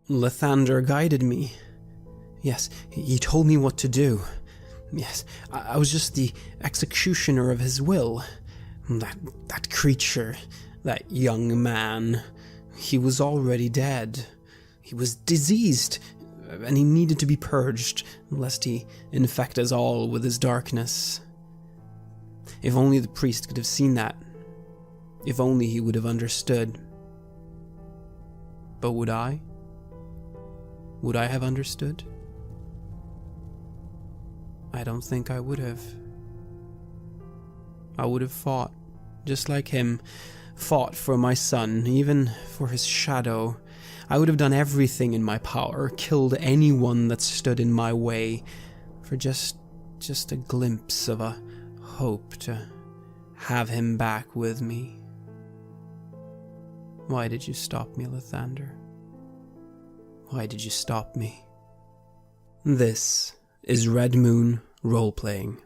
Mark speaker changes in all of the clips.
Speaker 1: Lathander guided me. Yes, he told me what to do. Yes, I was just the executioner of his will. That creature, that young man, he was already dead. He was diseased, and he needed to be purged, lest he infect us all with his darkness. If only the priest could have seen that. If only he would have understood. But would I? Would I have understood? I don't think I would have. I would have fought, just like him, fought for my son, even for his shadow. I would have done everything in my power, killed anyone that stood in my way, for just a glimpse of a hope to have him back with me. Why did you stop me, Lathander? Why did you stop me? This is Red Moon Role-Playing.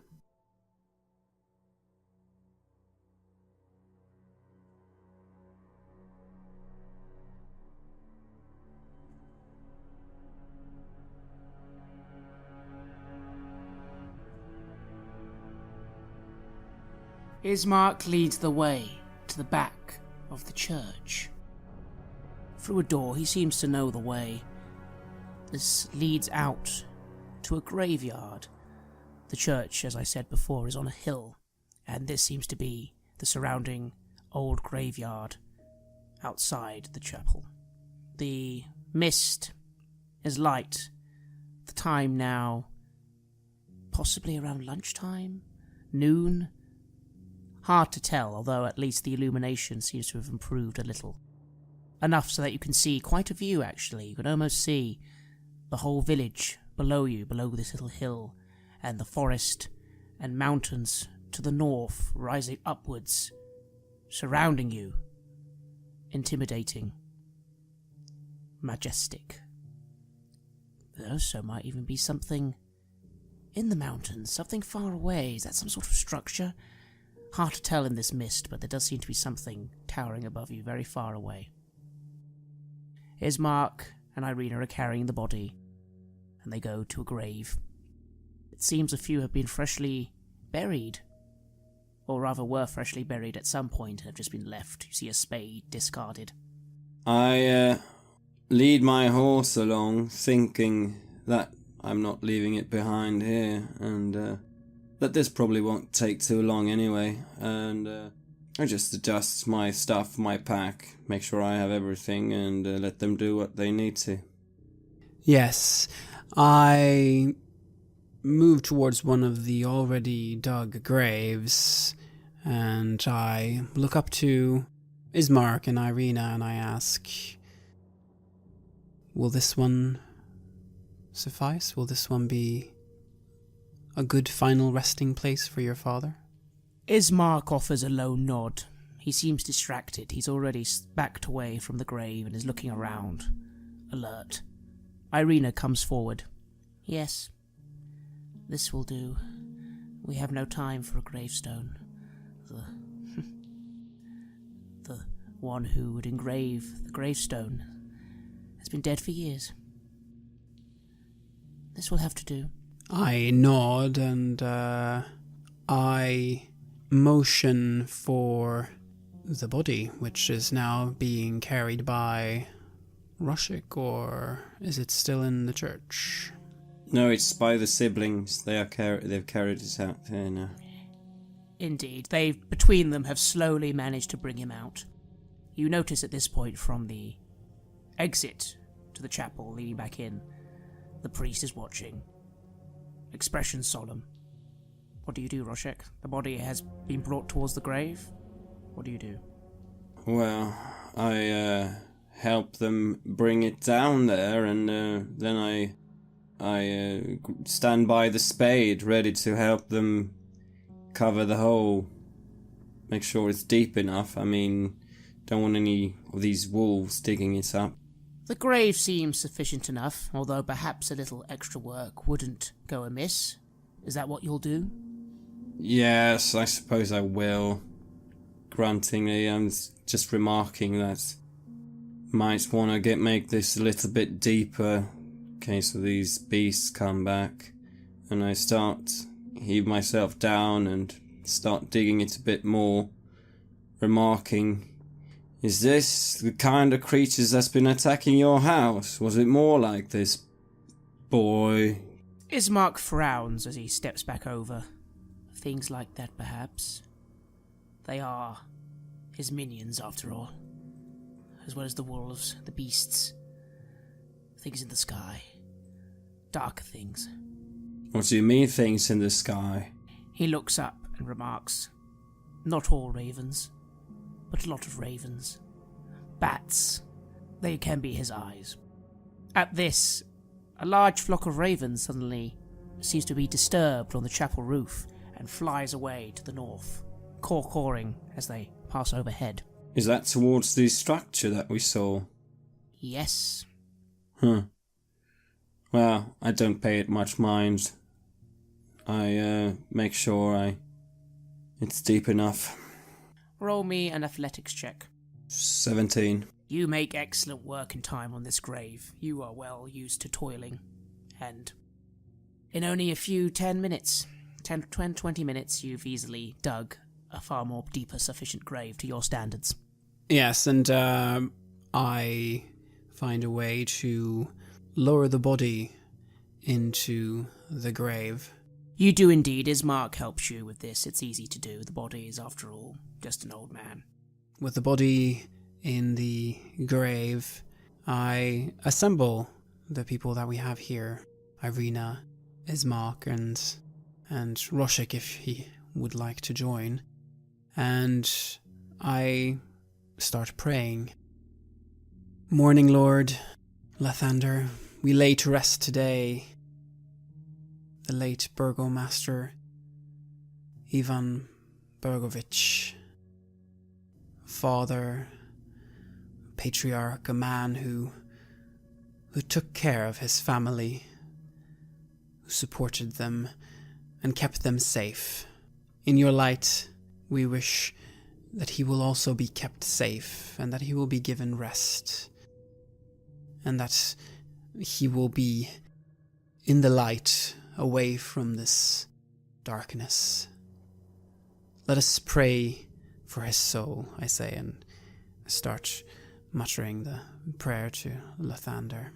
Speaker 2: Ismark leads the way to the back of the church. Through a door, he seems to know the way. This leads out to a graveyard. The church, as I said before, is on a hill, and this seems to be the surrounding old graveyard outside the chapel. The mist is light. The time now, possibly around lunchtime? Noon? Hard to tell, although at least the illumination seems to have improved a little. Enough so that you can see quite a view, actually. You can almost see the whole village below you, below this little hill, and the forest and mountains to the north rising upwards, surrounding you. Intimidating. Majestic. There also might even be something in the mountains, something far away. Is that some sort of structure? Hard to tell in this mist, but there does seem to be something towering above you, very far away. Ismark and Irina are carrying the body, and they go to a grave. It seems a few have been freshly buried, or rather were freshly buried at some point and have just been left. You see a spade discarded.
Speaker 3: I lead my horse along, thinking that I'm not leaving it behind here, and that this probably won't take too long anyway, and I just adjust my stuff, my pack, make sure I have everything, and let them do what they need to.
Speaker 1: Yes, I move towards one of the already dug graves, and I look up to Ismark and Irina, and I ask, will this one suffice? Will this one be a good final resting place for your father?
Speaker 2: Ismark offers a low nod. He seems distracted. He's already backed away from the grave and is looking around, alert. Irina comes forward. Yes, this will do. We have no time for a gravestone. The one who would engrave the gravestone has been dead for years. This will have to do.
Speaker 1: I nod and I motion for the body, which is now being carried by Rushik, or is it still in the church?
Speaker 3: No, it's by the siblings. They've carried it out there now.
Speaker 2: Indeed, they, between them, have slowly managed to bring him out. You notice at this point from the exit to the chapel leading back in, the priest is watching. Expression solemn. What do you do, Roshek? The body has been brought towards the grave. What do you do?
Speaker 3: Well, I help them bring it down there, and then I stand by the spade, ready to help them cover the hole. Make sure it's deep enough. I mean, don't want any of these wolves digging it up.
Speaker 2: The grave seems sufficient enough, although perhaps a little extra work wouldn't go amiss. Is that what you'll do?
Speaker 3: Yes, I suppose I will. Gruntingly, I'm just remarking that might want to make this a little bit deeper in case of these beasts come back. And I heave myself down and start digging it a bit more, remarking, "Is this the kind of creatures that's been attacking your house? Was it more like this, boy?"
Speaker 2: Ismark frowns as he steps back over. Things like that, perhaps. They are his minions, after all. As well as the wolves, the beasts, things in the sky. Darker things.
Speaker 3: What do you mean, things in the sky?
Speaker 2: He looks up and remarks, "Not all ravens, but a lot of ravens. Bats, they can be his eyes." At this, a large flock of ravens suddenly seems to be disturbed on the chapel roof and flies away to the north, caw-cawing as they pass overhead.
Speaker 3: Is that towards the structure that we saw?
Speaker 2: Yes.
Speaker 3: Well, I don't pay it much mind. I make sure it's deep enough.
Speaker 2: Roll me an athletics check.
Speaker 3: 17.
Speaker 2: You make excellent work in time on this grave. You are well used to toiling. And in only a few 20 minutes, you've easily dug a far more deeper sufficient grave to your standards.
Speaker 1: Yes, and I find a way to lower the body into the grave.
Speaker 2: You do indeed. Ismark helps you with this. It's easy to do. The body is, after all, just an old man. With
Speaker 1: the body in the grave, I assemble the people that we have here. Irina, Ismark, and Roshik, if he would like to join. And I start praying. Morning, Lord Lathander, we lay to rest today the late burgomaster Ivan Bergovich, father, patriarch, a man who took care of his family, who supported them and kept them safe. In your light, we wish that he will also be kept safe, and that he will be given rest, and that he will be in the light, away from this darkness. Let us pray for his soul, I say, and start muttering the prayer to Lathander.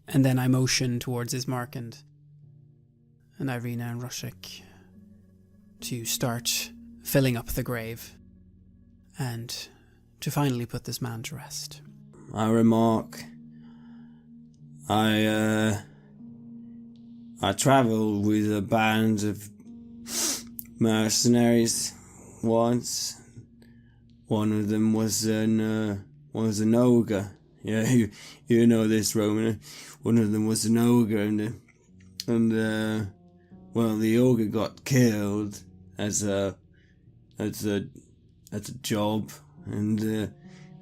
Speaker 1: And then I motion towards Ismark and Irina and Roshik to start filling up the grave and to finally put this man to rest.
Speaker 3: I remark, I travelled with a band of mercenaries once. One of them was an ogre. Yeah, you know this, Roman. One of them was an ogre, and well, the ogre got killed as a job, and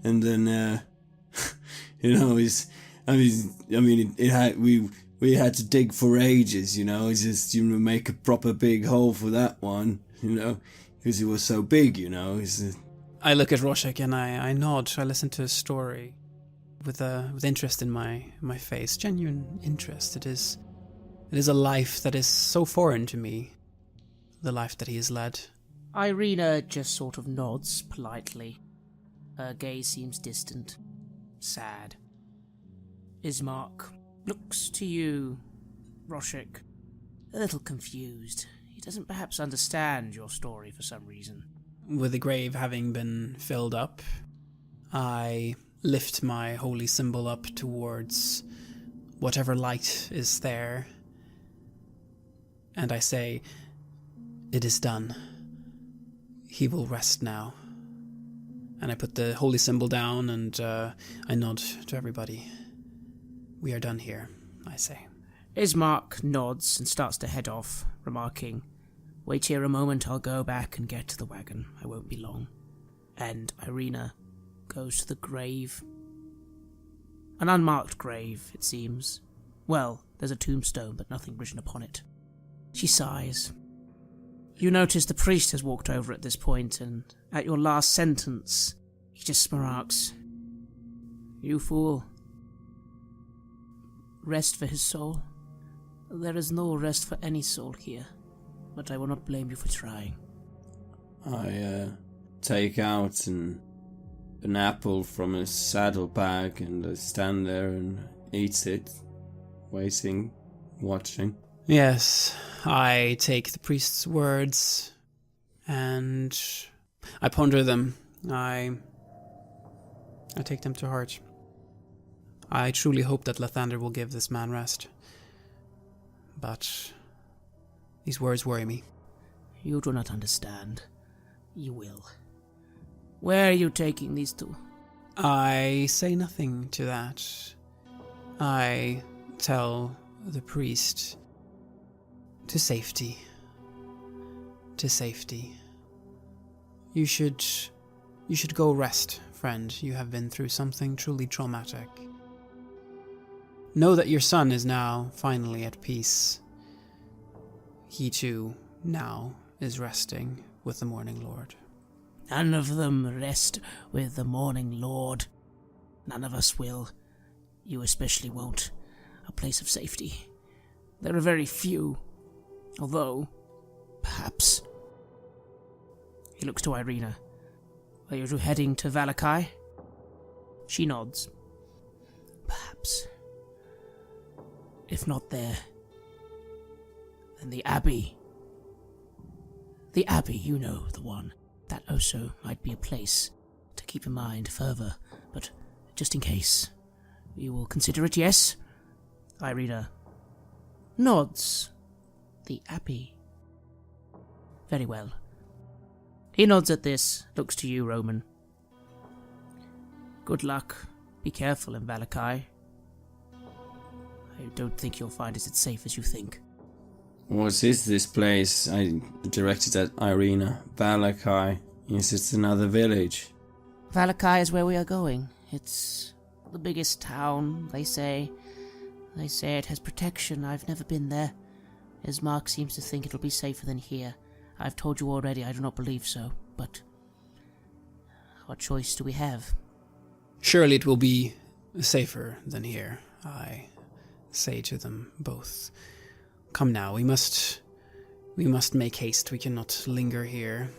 Speaker 3: then you know, we had to dig for ages, you know. It's just, you know, make a proper big hole for that one, you know, because it was so big, you know.
Speaker 1: I look at Roshik and I nod. I listen to his story with interest in my face, genuine interest. It is a life that is so foreign to me, the life that he has led.
Speaker 2: Irina just sort of nods politely. Her gaze seems distant, sad. Ismark looks to you, Roshik, a little confused. He doesn't perhaps understand your story for some reason.
Speaker 1: With the grave having been filled up, I lift my holy symbol up towards whatever light is there, and I say, "It is done. He will rest now." And I put the holy symbol down and I nod to everybody. "We are done here," I say.
Speaker 2: Ismark nods and starts to head off, remarking, "Wait here a moment, I'll go back and get to the wagon. I won't be long." And Irina goes to the grave. An unmarked grave, it seems. Well, there's a tombstone, but nothing written upon it. She sighs. You notice the priest has walked over at this point, and at your last sentence, he just remarks, You fool. Rest for his soul? There is no rest for any soul here, but I will not blame you for trying.
Speaker 3: I take out an apple from a saddlebag and I stand there and eat it, waiting, watching.
Speaker 1: Yes, I take the priest's words and I ponder them. I take them to heart. I truly hope that Lathander will give this man rest. But these words worry me.
Speaker 2: You do not understand. You will. Where are you taking these to?
Speaker 1: I say nothing to that. I tell the priest to safety. To safety. You should go rest, friend. You have been through something truly traumatic. Know that your son is now finally at peace. He too now is resting with the Morning Lord.
Speaker 2: None of them rest with the Morning Lord. None of us will. You especially won't. A place of safety. There are very few. Although, perhaps. He looks to Irina. Are you heading to Valakai? She nods. Perhaps. If not there, then the Abbey. The Abbey, you know, the one. That also might be a place to keep in mind further, but just in case. You will consider it, yes? Irina nods. The Abbey. Very well. He nods at this, looks to you, Roman. Good luck. Be careful in Valakai. I don't think you'll find it as safe as you think.
Speaker 3: What is this place? I directed at Irina. Valakai. Yes, it's another village.
Speaker 2: Valakai is where we are going. It's the biggest town, they say. They say it has protection. I've never been there. Ismark seems to think it'll be safer than here. I've told you already I do not believe so, but what choice do we have?
Speaker 1: Surely it will be safer than here, I say to them both. Come now, we must make haste. We cannot linger here.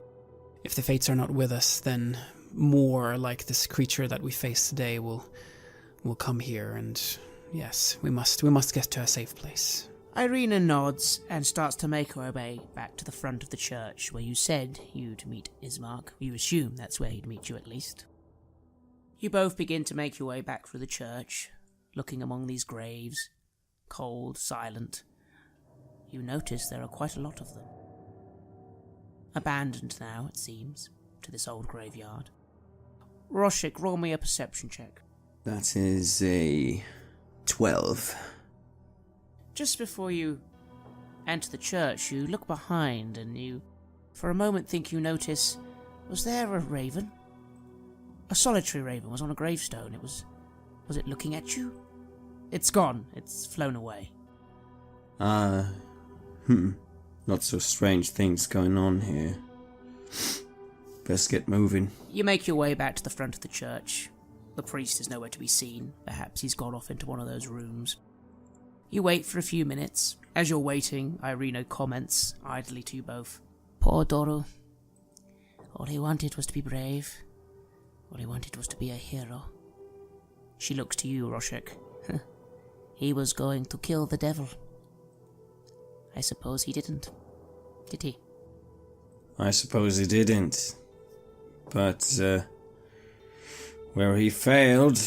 Speaker 1: If the fates are not with us, then more like this creature that we face today will come here, and yes, we must get to a safe place.
Speaker 2: Irina nods and starts to make her way back to the front of the church where you said you'd meet Ismark. You assume that's where he'd meet you at least. You both begin to make your way back through the church, looking among these graves, cold, silent. You notice there are quite a lot of them. Abandoned now, it seems, to this old graveyard. Roshik, roll me a perception check.
Speaker 3: That is a 12.
Speaker 2: Just before you enter the church, you look behind and you, for a moment, think you notice, was there a raven? A solitary raven was on a gravestone. Was it looking at you? It's gone. It's flown away.
Speaker 3: Lots of strange things going on here. Best get moving.
Speaker 2: You make your way back to the front of the church. The priest is nowhere to be seen. Perhaps he's gone off into one of those rooms. You wait for a few minutes. As you're waiting, Irina comments idly to you both. Poor Doro. All he wanted was to be brave. All he wanted was to be a hero. She looks to you, Roshik. He was going to kill the devil. I suppose he didn't. Did he?
Speaker 3: I suppose he didn't. But, where he failed,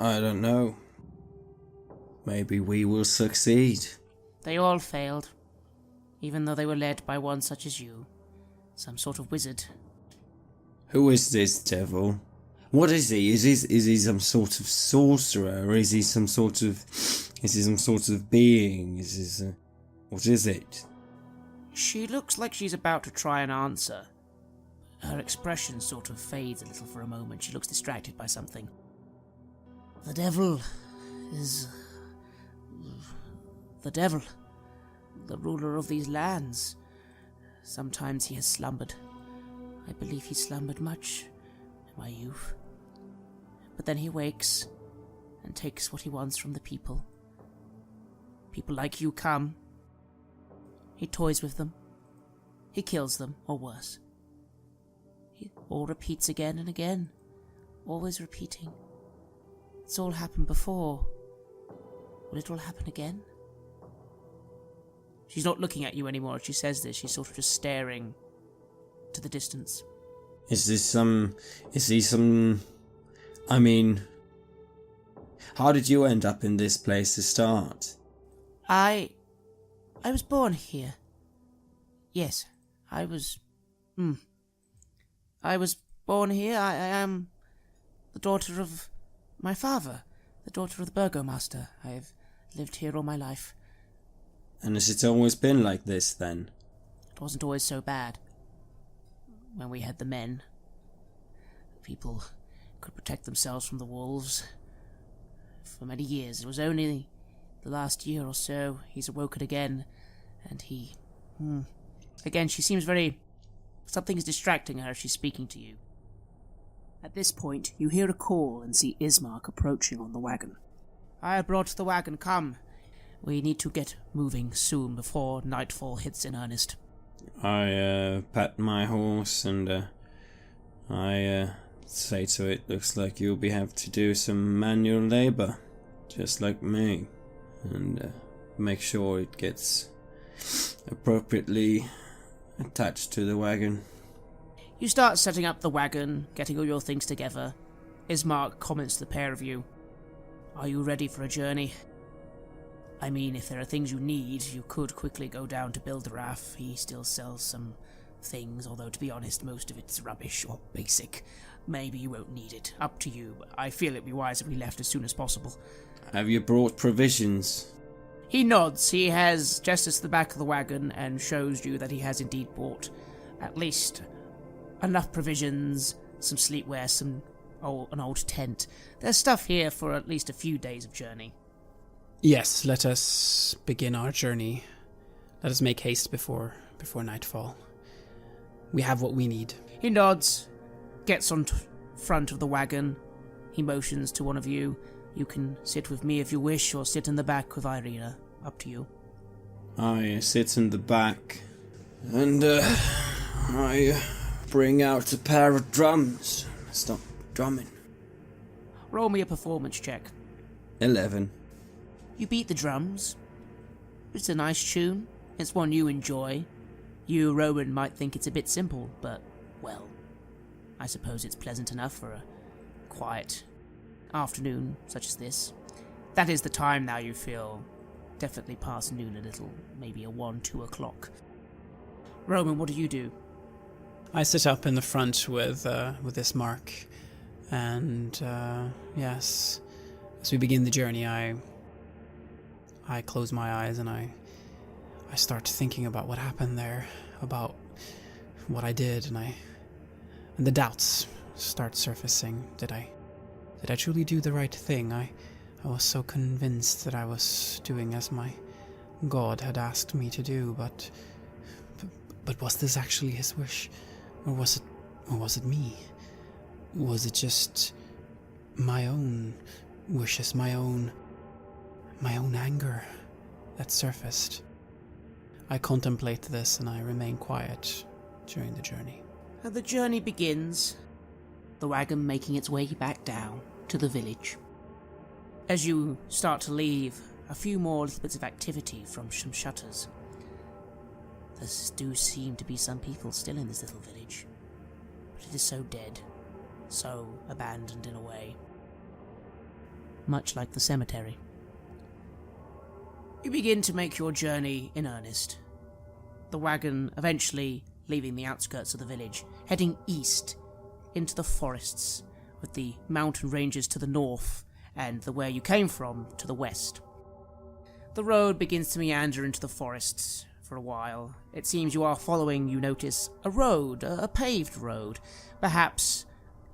Speaker 3: I don't know. Maybe we will succeed.
Speaker 2: They all failed, even though they were led by one such as you. Some sort of wizard.
Speaker 3: Who is this devil? What is he? Is he some sort of sorcerer? Or is he some sort of being? What is it?
Speaker 2: She looks like she's about to try and answer. Her expression sort of fades a little for a moment. She looks distracted by something. The devil is... the devil. The ruler of these lands. Sometimes he has slumbered. I believe he slumbered much in my youth. But then he wakes, and takes what he wants from the people. People like you come. He toys with them. He kills them, or worse. He all repeats again and again, always repeating. It's all happened before. Will it all happen again? She's not looking at you anymore as she says this. She's sort of just staring to the distance.
Speaker 3: Is he some... I mean... How did you end up in this place to start?
Speaker 2: I was born here. Yes, I was born here. I am the daughter of my father, the daughter of the burgomaster. I have lived here all my life.
Speaker 3: And has it always been like this, then?
Speaker 2: It wasn't always so bad. When we had the men, people could protect themselves from the wolves. For many years. It was only the last year or so he's awoken again, and he... Again, she seems very... Something is distracting her as she's speaking to you. At this point, you hear a call and see Ismark approaching on the wagon. I have brought the wagon, come. We need to get moving soon before nightfall hits in earnest.
Speaker 3: I pat my horse and I say to it, looks like you'll have to do some manual labor, just like me, and make sure it gets appropriately attached to the wagon.
Speaker 2: You start setting up the wagon, getting all your things together. Ismark comments to the pair of you. Are you ready for a journey? I mean, if there are things you need, you could quickly go down to Bilderaf. He still sells some things, although to be honest, most of it's rubbish or basic. Maybe you won't need it. Up to you, but I feel it'd be wise if we left as soon as possible.
Speaker 3: Have you brought provisions?
Speaker 2: He nods. He has gestures to the back of the wagon and shows you that he has indeed bought at least enough provisions, some sleepwear, an old tent. There's stuff here for at least a few days of journey.
Speaker 1: Yes, let us begin our journey. Let us make haste before nightfall. We have what we need.
Speaker 2: He nods, gets on front of the wagon. He motions to one of you. You can sit with me if you wish, or sit in the back with Irina. Up to you.
Speaker 3: I sit in the back, and I bring out a pair of drums. Stop drumming.
Speaker 2: Roll me a performance check.
Speaker 3: 11.
Speaker 2: You beat the drums. It's a nice tune. It's one you enjoy. You, Roman, might think it's a bit simple, but, well, I suppose it's pleasant enough for a quiet afternoon such as this. That is the time now, you feel. Definitely past noon a little, maybe a 1, 2 o'clock. Roman, what do you do?
Speaker 1: I sit up in the front with Ismark, and yes, as we begin the journey, I close my eyes and I start thinking about what happened there, about what I did, and the doubts start surfacing. Did I truly do the right thing? I was so convinced that I was doing as my God had asked me to do, but was this actually his wish? Or was it me? Was it just my own wishes, my own anger that surfaced? I contemplate this and I remain quiet during the journey.
Speaker 2: The journey begins, the wagon making its way back down to the village. As you start to leave, a few more little bits of activity from some shutters. There do seem to be some people still in this little village, but it is so dead, so abandoned in a way. Much like the cemetery. You begin to make your journey in earnest. The wagon eventually leaving the outskirts of the village, heading east into the forests, with the mountain ranges to the north and the where you came from to the west. The road begins to meander into the forests for a while. It seems you are following, you notice, a road, a paved road, perhaps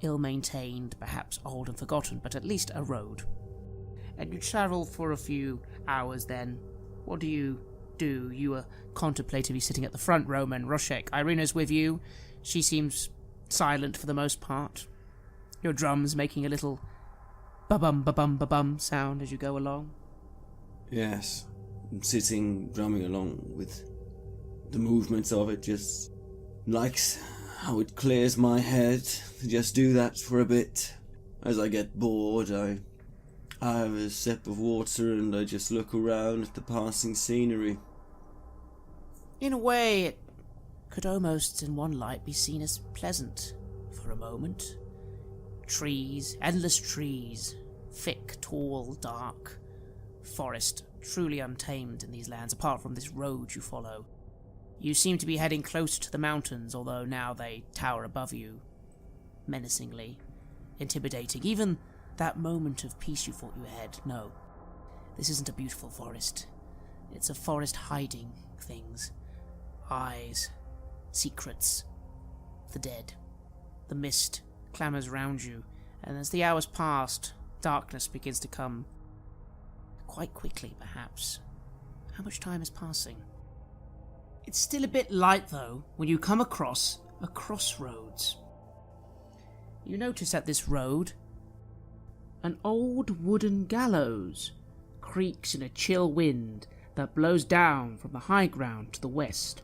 Speaker 2: ill-maintained, perhaps old and forgotten, but at least a road. And you travel for a few hours then. What do? You are contemplatively sitting at the front, Roman. Roshek, Irina's with you. She seems silent for the most part. Your drums making a little ba-bum, ba-bum, ba-bum sound as you go along?
Speaker 3: Yes, I'm sitting, drumming along with the movements of it, just likes how it clears my head to just do that for a bit. As I get bored, I have a sip of water and I just look around at the passing scenery.
Speaker 2: In a way, it could almost in one light be seen as pleasant for a moment. Trees, endless trees, thick, tall, dark, forest, truly untamed in these lands, apart from this road you follow. You seem to be heading closer to the mountains, although now they tower above you, menacingly, intimidating. Even that moment of peace you thought you had, no. This isn't a beautiful forest. It's a forest hiding things. Eyes, secrets, the dead. The mist clamours round you, and as the hours pass, darkness begins to come. Quite quickly, perhaps. How much time is passing? It's still a bit light, though, when you come across a crossroads. You notice at this road, an old wooden gallows creaks in a chill wind that blows down from the high ground to the west.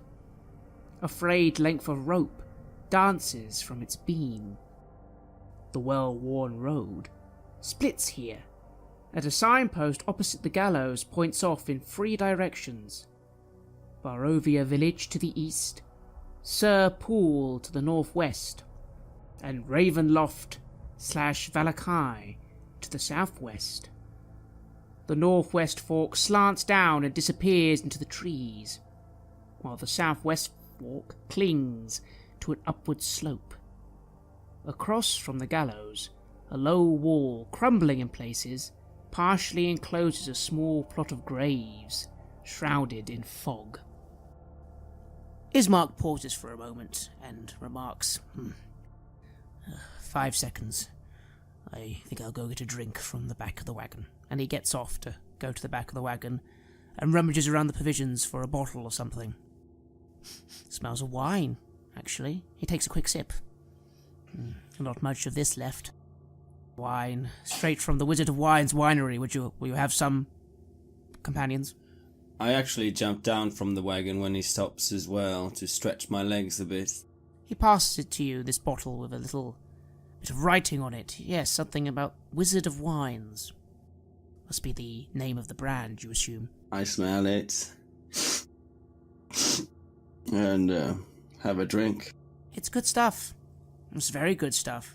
Speaker 2: A frayed length of rope dances from its beam. The well-worn road splits here, and a signpost opposite the gallows points off in 3 directions. Barovia village to the east, Sir Pool to the northwest, and Ravenloft/Valakai to the southwest. The northwest fork slants down and disappears into the trees, while the southwest fork clings to an upward slope. Across from the gallows, a low wall, crumbling in places, partially encloses a small plot of graves, shrouded in fog. Ismark pauses for a moment and remarks, 5 seconds. I think I'll go get a drink from the back of the wagon. And he gets off to go to the back of the wagon and rummages around the provisions for a bottle or something. Smells of wine, actually. He takes a quick sip. Not much of this left. Wine, straight from the Wizard of Wine's winery. Will you have some, companions?
Speaker 3: I actually jump down from the wagon when he stops as well, to stretch my legs a bit.
Speaker 2: He passes it to you, this bottle with a little bit of writing on it. Yes, something about Wizard of Wines. Must be the name of the brand, you assume.
Speaker 3: I smell it. And have a drink.
Speaker 2: It's good stuff. It's very good stuff.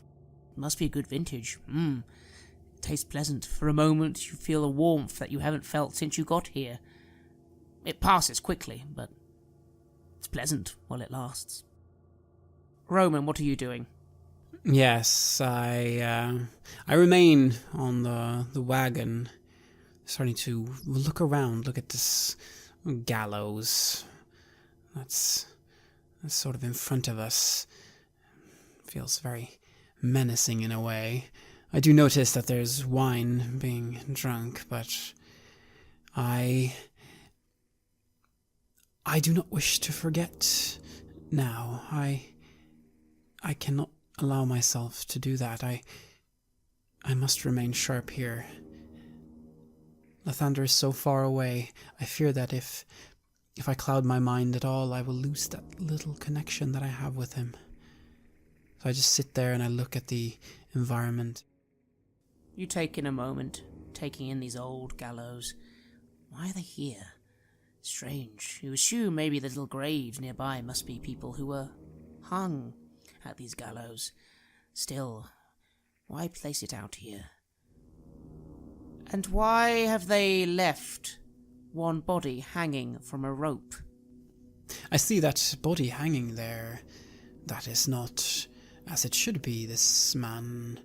Speaker 2: Must be a good vintage. It tastes pleasant. For a moment you feel a warmth that you haven't felt since you got here. It passes quickly, but it's pleasant while it lasts. Roman, what are you doing?
Speaker 1: Yes, I remain on the wagon, starting to look around, look at this gallows that's sort of in front of us. Feels very menacing in a way. I do notice that there's wine being drunk, but I do not wish to forget now. I cannot allow myself to do that. I must remain sharp here. Lathander is so far away. I fear that if I cloud my mind at all, I will lose that little connection that I have with him. So I just sit there and I look at the environment.
Speaker 2: You take in a moment, taking in these old gallows. Why are they here? Strange. You assume maybe the little graves nearby must be people who were hung at these gallows. Still, why place it out here? And why have they left one body hanging from a rope?
Speaker 1: I see that body hanging there. That is not as it should be. This man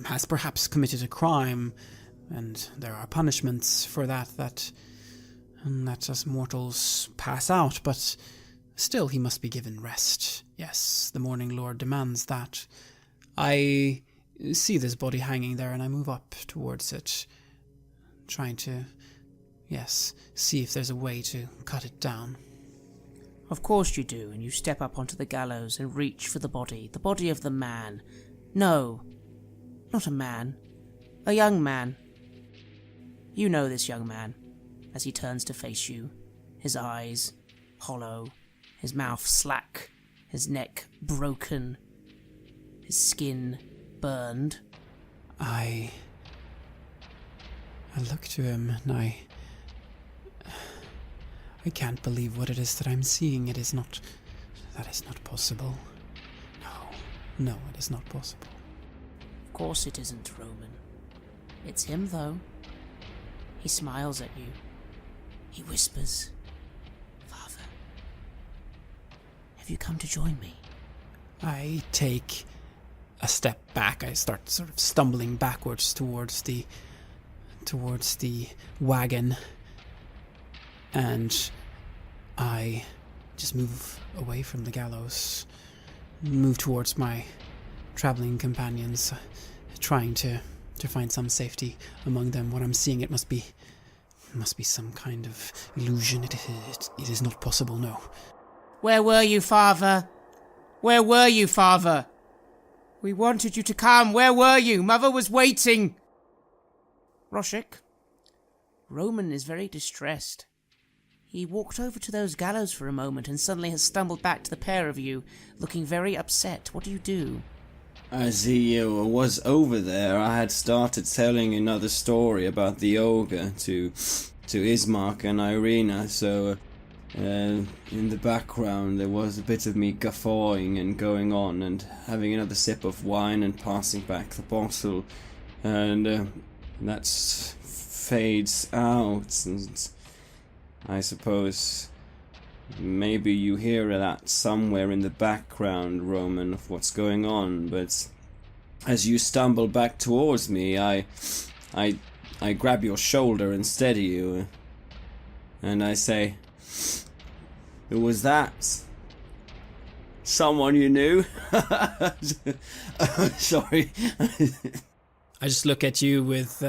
Speaker 1: has perhaps committed a crime, and there are punishments for that us mortals pass out, but still he must be given rest. Yes, the Morning Lord demands that. I see this body hanging there and I move up towards it, trying to, see if there's a way to cut it down.
Speaker 2: Of course you do, and you step up onto the gallows and reach for the body of the man. No, not a man. A young man. You know this young man, as he turns to face you, his eyes hollow, his mouth slack, his neck broken, his skin burned.
Speaker 1: I look to him and I can't believe what it is that I'm seeing. That is not possible. No, it is not possible.
Speaker 2: Of course it isn't, Roman. It's him, though. He smiles at you. He whispers, "Father, have you come to join me?"
Speaker 1: I take a step back. I start sort of stumbling backwards towards the wagon, and I just move away from the gallows, move towards my traveling companions, trying to find some safety among them. What I'm seeing, it must be some kind of illusion. It is not possible, no.
Speaker 2: Where were you, Father? Where were you, Father? We wanted you to come. Where were you? Mother was waiting. Roshik, Roman is very distressed. He walked over to those gallows for a moment and suddenly has stumbled back to the pair of you, looking very upset. What do you do?
Speaker 3: As he was over there, I had started telling another story about the ogre to Ismark and Irina, so in the background there was a bit of me guffawing and going on and having another sip of wine and passing back the bottle, and that fades out, and I suppose maybe you hear that somewhere in the background, Roman, of what's going on, but as you stumble back towards me, I grab your shoulder and steady you, and I say, "Who was that? Someone you knew?" Sorry.
Speaker 1: I just look at you with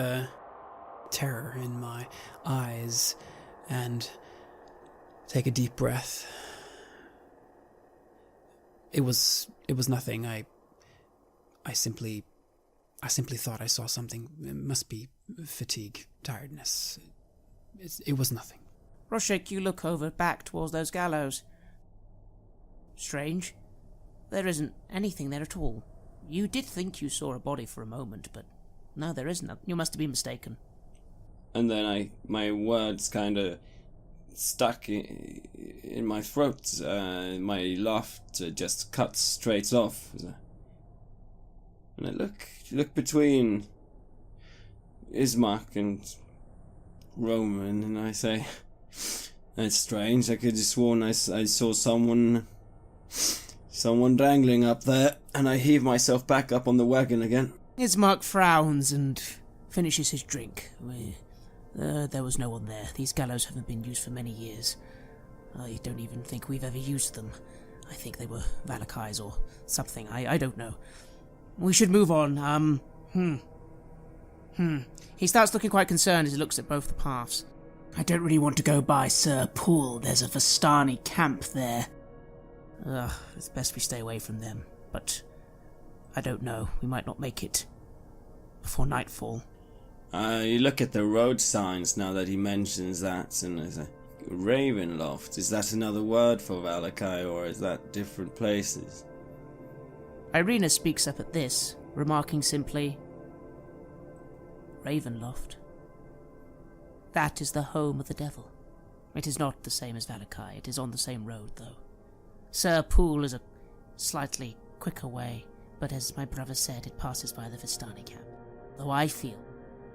Speaker 1: terror in my eyes and take a deep breath. It was nothing. I simply thought I saw something. It must be fatigue, tiredness. It was nothing.
Speaker 2: Roshik, you look over back towards those gallows. Strange. There isn't anything there at all. You did think you saw a body for a moment, but no, there isn't. You must have been mistaken.
Speaker 3: And then my words kind of stuck in my throat. My laughter just cut straight off. And I look between Ismark and Roman, and I say, "That's strange. I could have sworn I saw someone dangling up there." And I heave myself back up on the wagon again.
Speaker 2: Ismark frowns and finishes his drink. There was no one there. These gallows haven't been used for many years. I don't even think we've ever used them. I think they were Valakai's or something. I don't know. We should move on. He starts looking quite concerned as he looks at both the paths. I don't really want to go by Sir Pool. There's a Vistani camp there. It's best we stay away from them. But I don't know. We might not make it before nightfall.
Speaker 3: You look at the road signs now that he mentions that, and there's a Ravenloft. Is that another word for Valakai, or is that different places?
Speaker 2: Irina speaks up at this, remarking simply, Ravenloft. That is the home of the devil. It is not the same as Valakai. It is on the same road, though. Sir Pool is a slightly quicker way, but as my brother said, it passes by the Vistani camp. Though I feel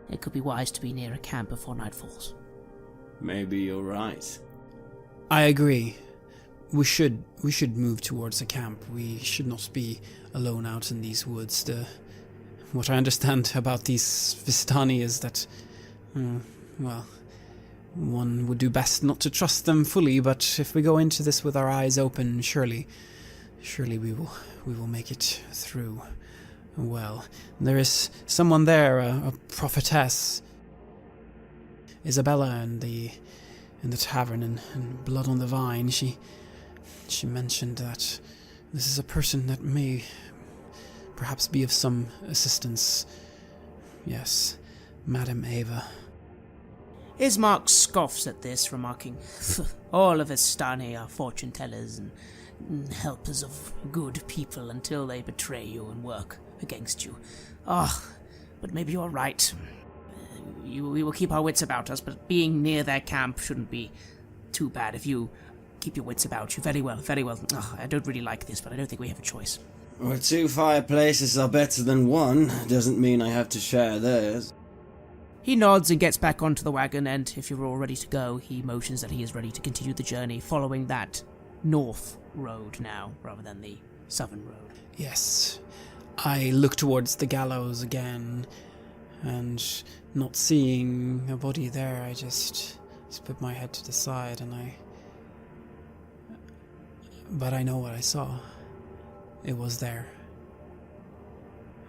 Speaker 2: it could be wise to be near a camp before night falls.
Speaker 3: Maybe you're right.
Speaker 1: I agree. We should move towards a camp. We should not be alone out in these woods. What I understand about these Vistani is that, well, one would do best not to trust them fully, but if we go into this with our eyes open, surely we will make it through. Well, there is someone there, a prophetess, Isabella, in the tavern and Blood on the Vine. She mentioned that this is a person that may perhaps be of some assistance. Yes, Madam Ava.
Speaker 2: Ismark scoffs at this, remarking, "All of us Stani are fortune-tellers and helpers of good people until they betray you and work against you. But maybe you're right. We will keep our wits about us, but being near their camp shouldn't be too bad if you keep your wits about you. Very well, very well. I don't really like this, but I don't think we have a choice."
Speaker 3: Well, 2 fireplaces are better than 1. Doesn't mean I have to share theirs.
Speaker 2: He nods and gets back onto the wagon, and if you're all ready to go, he motions that he is ready to continue the journey, following that north road now, rather than the southern road.
Speaker 1: Yes. I look towards the gallows again, and not seeing a body there, I just put my head to the side, but I know what I saw. It was there.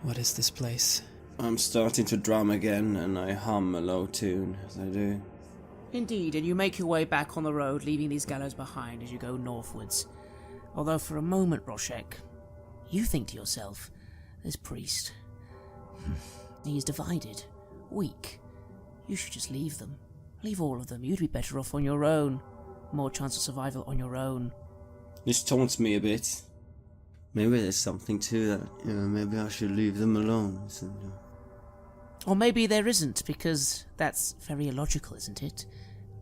Speaker 1: What is this place?
Speaker 3: I'm starting to drum again, and I hum a low tune as I do.
Speaker 2: Indeed, and you make your way back on the road, leaving these gallows behind as you go northwards. Although for a moment, Roshek, you think to yourself, this priest, he is divided, weak. You should just leave them. Leave all of them. You'd be better off on your own. More chance of survival on your own.
Speaker 3: This taunts me a bit. Maybe there's something to that. Maybe I should leave them alone.
Speaker 2: Or maybe there isn't, because that's very illogical, isn't it?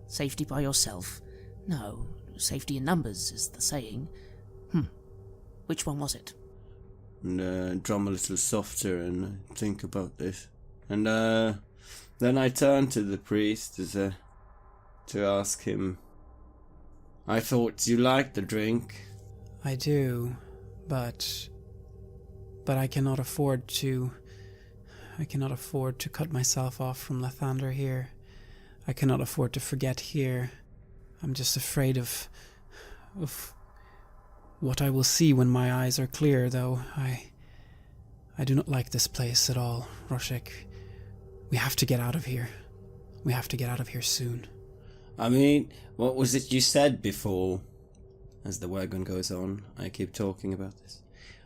Speaker 2: Safety by yourself. No, safety in numbers is the saying. Which one was it?
Speaker 3: And drum a little softer and think about this. And then I turn to the priest to ask him, I thought you liked the drink.
Speaker 1: I do, but I cannot afford to cut myself off from Lathander here. I cannot afford to forget here. I'm just afraid of what I will see when my eyes are clear, though. I do not like this place at all, Roshek. We have to get out of here. We have to get out of here soon.
Speaker 3: I mean, what was it you said before? As the wagon goes on, I keep talking about this.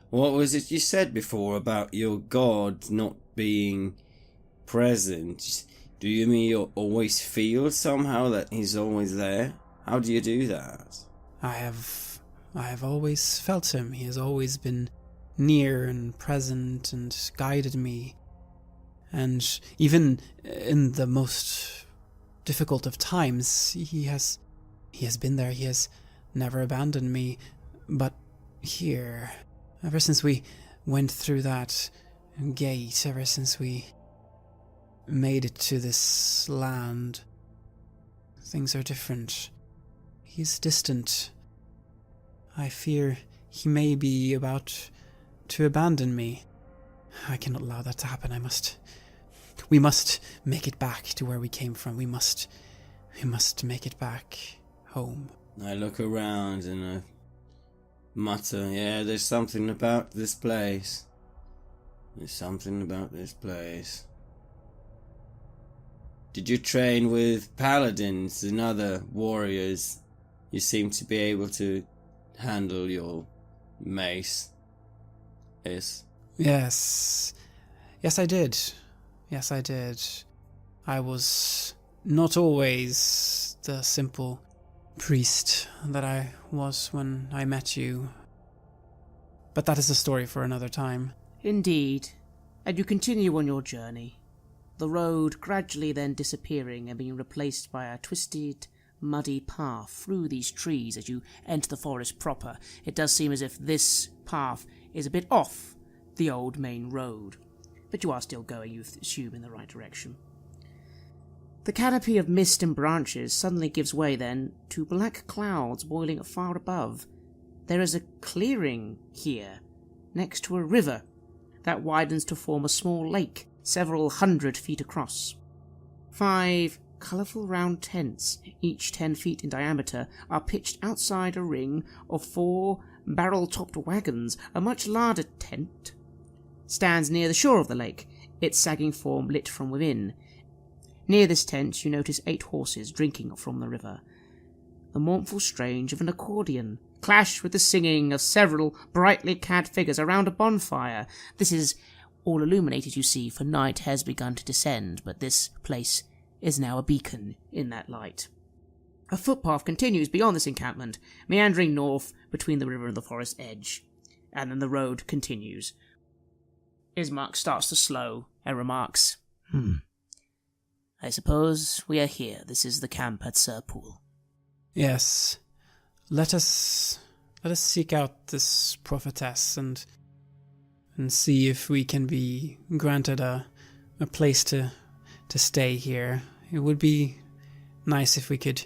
Speaker 3: What was it you said before about your god not being present? Do you mean you always feel somehow that he's always there? How do you do that?
Speaker 1: I have always felt him. He has always been near and present and guided me. And even in the most difficult of times, he has been there. He has never abandoned me. But here, ever since we went through that gate, ever since we made it to this land, things are different. He's distant. I fear he may be about to abandon me. I cannot allow that to happen. We must make it back to where we came from. We must make it back home.
Speaker 3: I look around and I mutter, yeah, there's something about this place. There's something about this place. Did you train with paladins and other warriors? You seem to be able to handle your mace. Yes.
Speaker 1: Yes, I did. Yes, I did. I was not always the simple priest that I was when I met you. But that is a story for another time.
Speaker 2: Indeed. And you continue on your journey. The road gradually then disappearing and being replaced by a twisted, muddy path through these trees as you enter the forest proper. It does seem as if this path is a bit off the old main road, but you are still going, you assume, in the right direction. The canopy of mist and branches suddenly gives way then to black clouds boiling far above. There is a clearing here, next to a river that widens to form a small lake several 100 feet across. 5 colourful round tents, each 10 feet in diameter, are pitched outside a ring of 4 barrel-topped wagons. A much larger tent stands near the shore of the lake, its sagging form lit from within. Near this tent you notice 8 horses drinking from the river. The mournful strains of an accordion clash with the singing of several brightly clad figures around a bonfire. This is all illuminated, you see, for night has begun to descend, but this place is now a beacon in that light. A footpath continues beyond this encampment, meandering north between the river and the forest edge, and then the road continues. Ismark starts to slow and remarks, I suppose we are here. This is the camp at Serpool.
Speaker 1: Yes. Let us seek out this prophetess and see if we can be granted a place to stay here. It would be nice if we could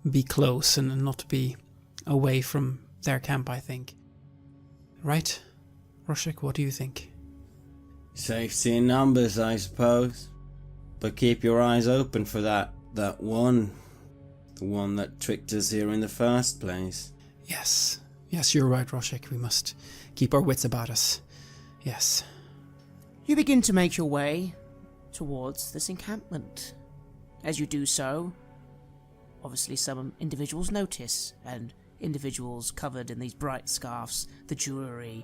Speaker 1: be close and not be away from their camp, I think. Right? Roshik, what do you think?
Speaker 3: Safety in numbers, I suppose. But keep your eyes open for that one. The one that tricked us here in the first place.
Speaker 1: Yes. Yes, you're right, Roshik. We must keep our wits about us. Yes.
Speaker 2: You begin to make your way towards this encampment. As you do so, obviously some individuals notice, and individuals covered in these bright scarves, the jewellery,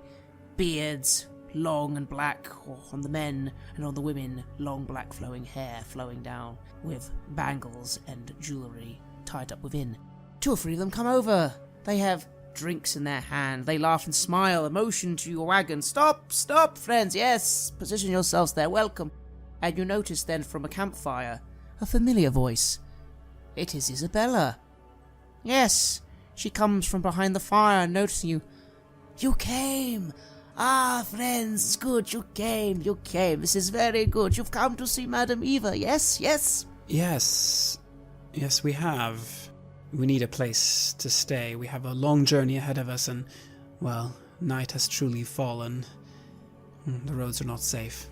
Speaker 2: beards, long and black on the men, and on the women, long black flowing hair flowing down, with bangles and jewellery tied up within. 2 or 3 of them come over. They have drinks in their hand. They laugh and smile and motion to your wagon. Stop, friends, yes, position yourselves there, welcome. And you notice then from a campfire, a familiar voice. It is Isabella. Yes, she comes from behind the fire, noticing you. You came! Ah, friends, it's good, you came. This is very good. You've come to see Madame Eva, yes?
Speaker 1: Yes, we have. We need a place to stay. We have a long journey ahead of us and, well, night has truly fallen. The roads are not safe.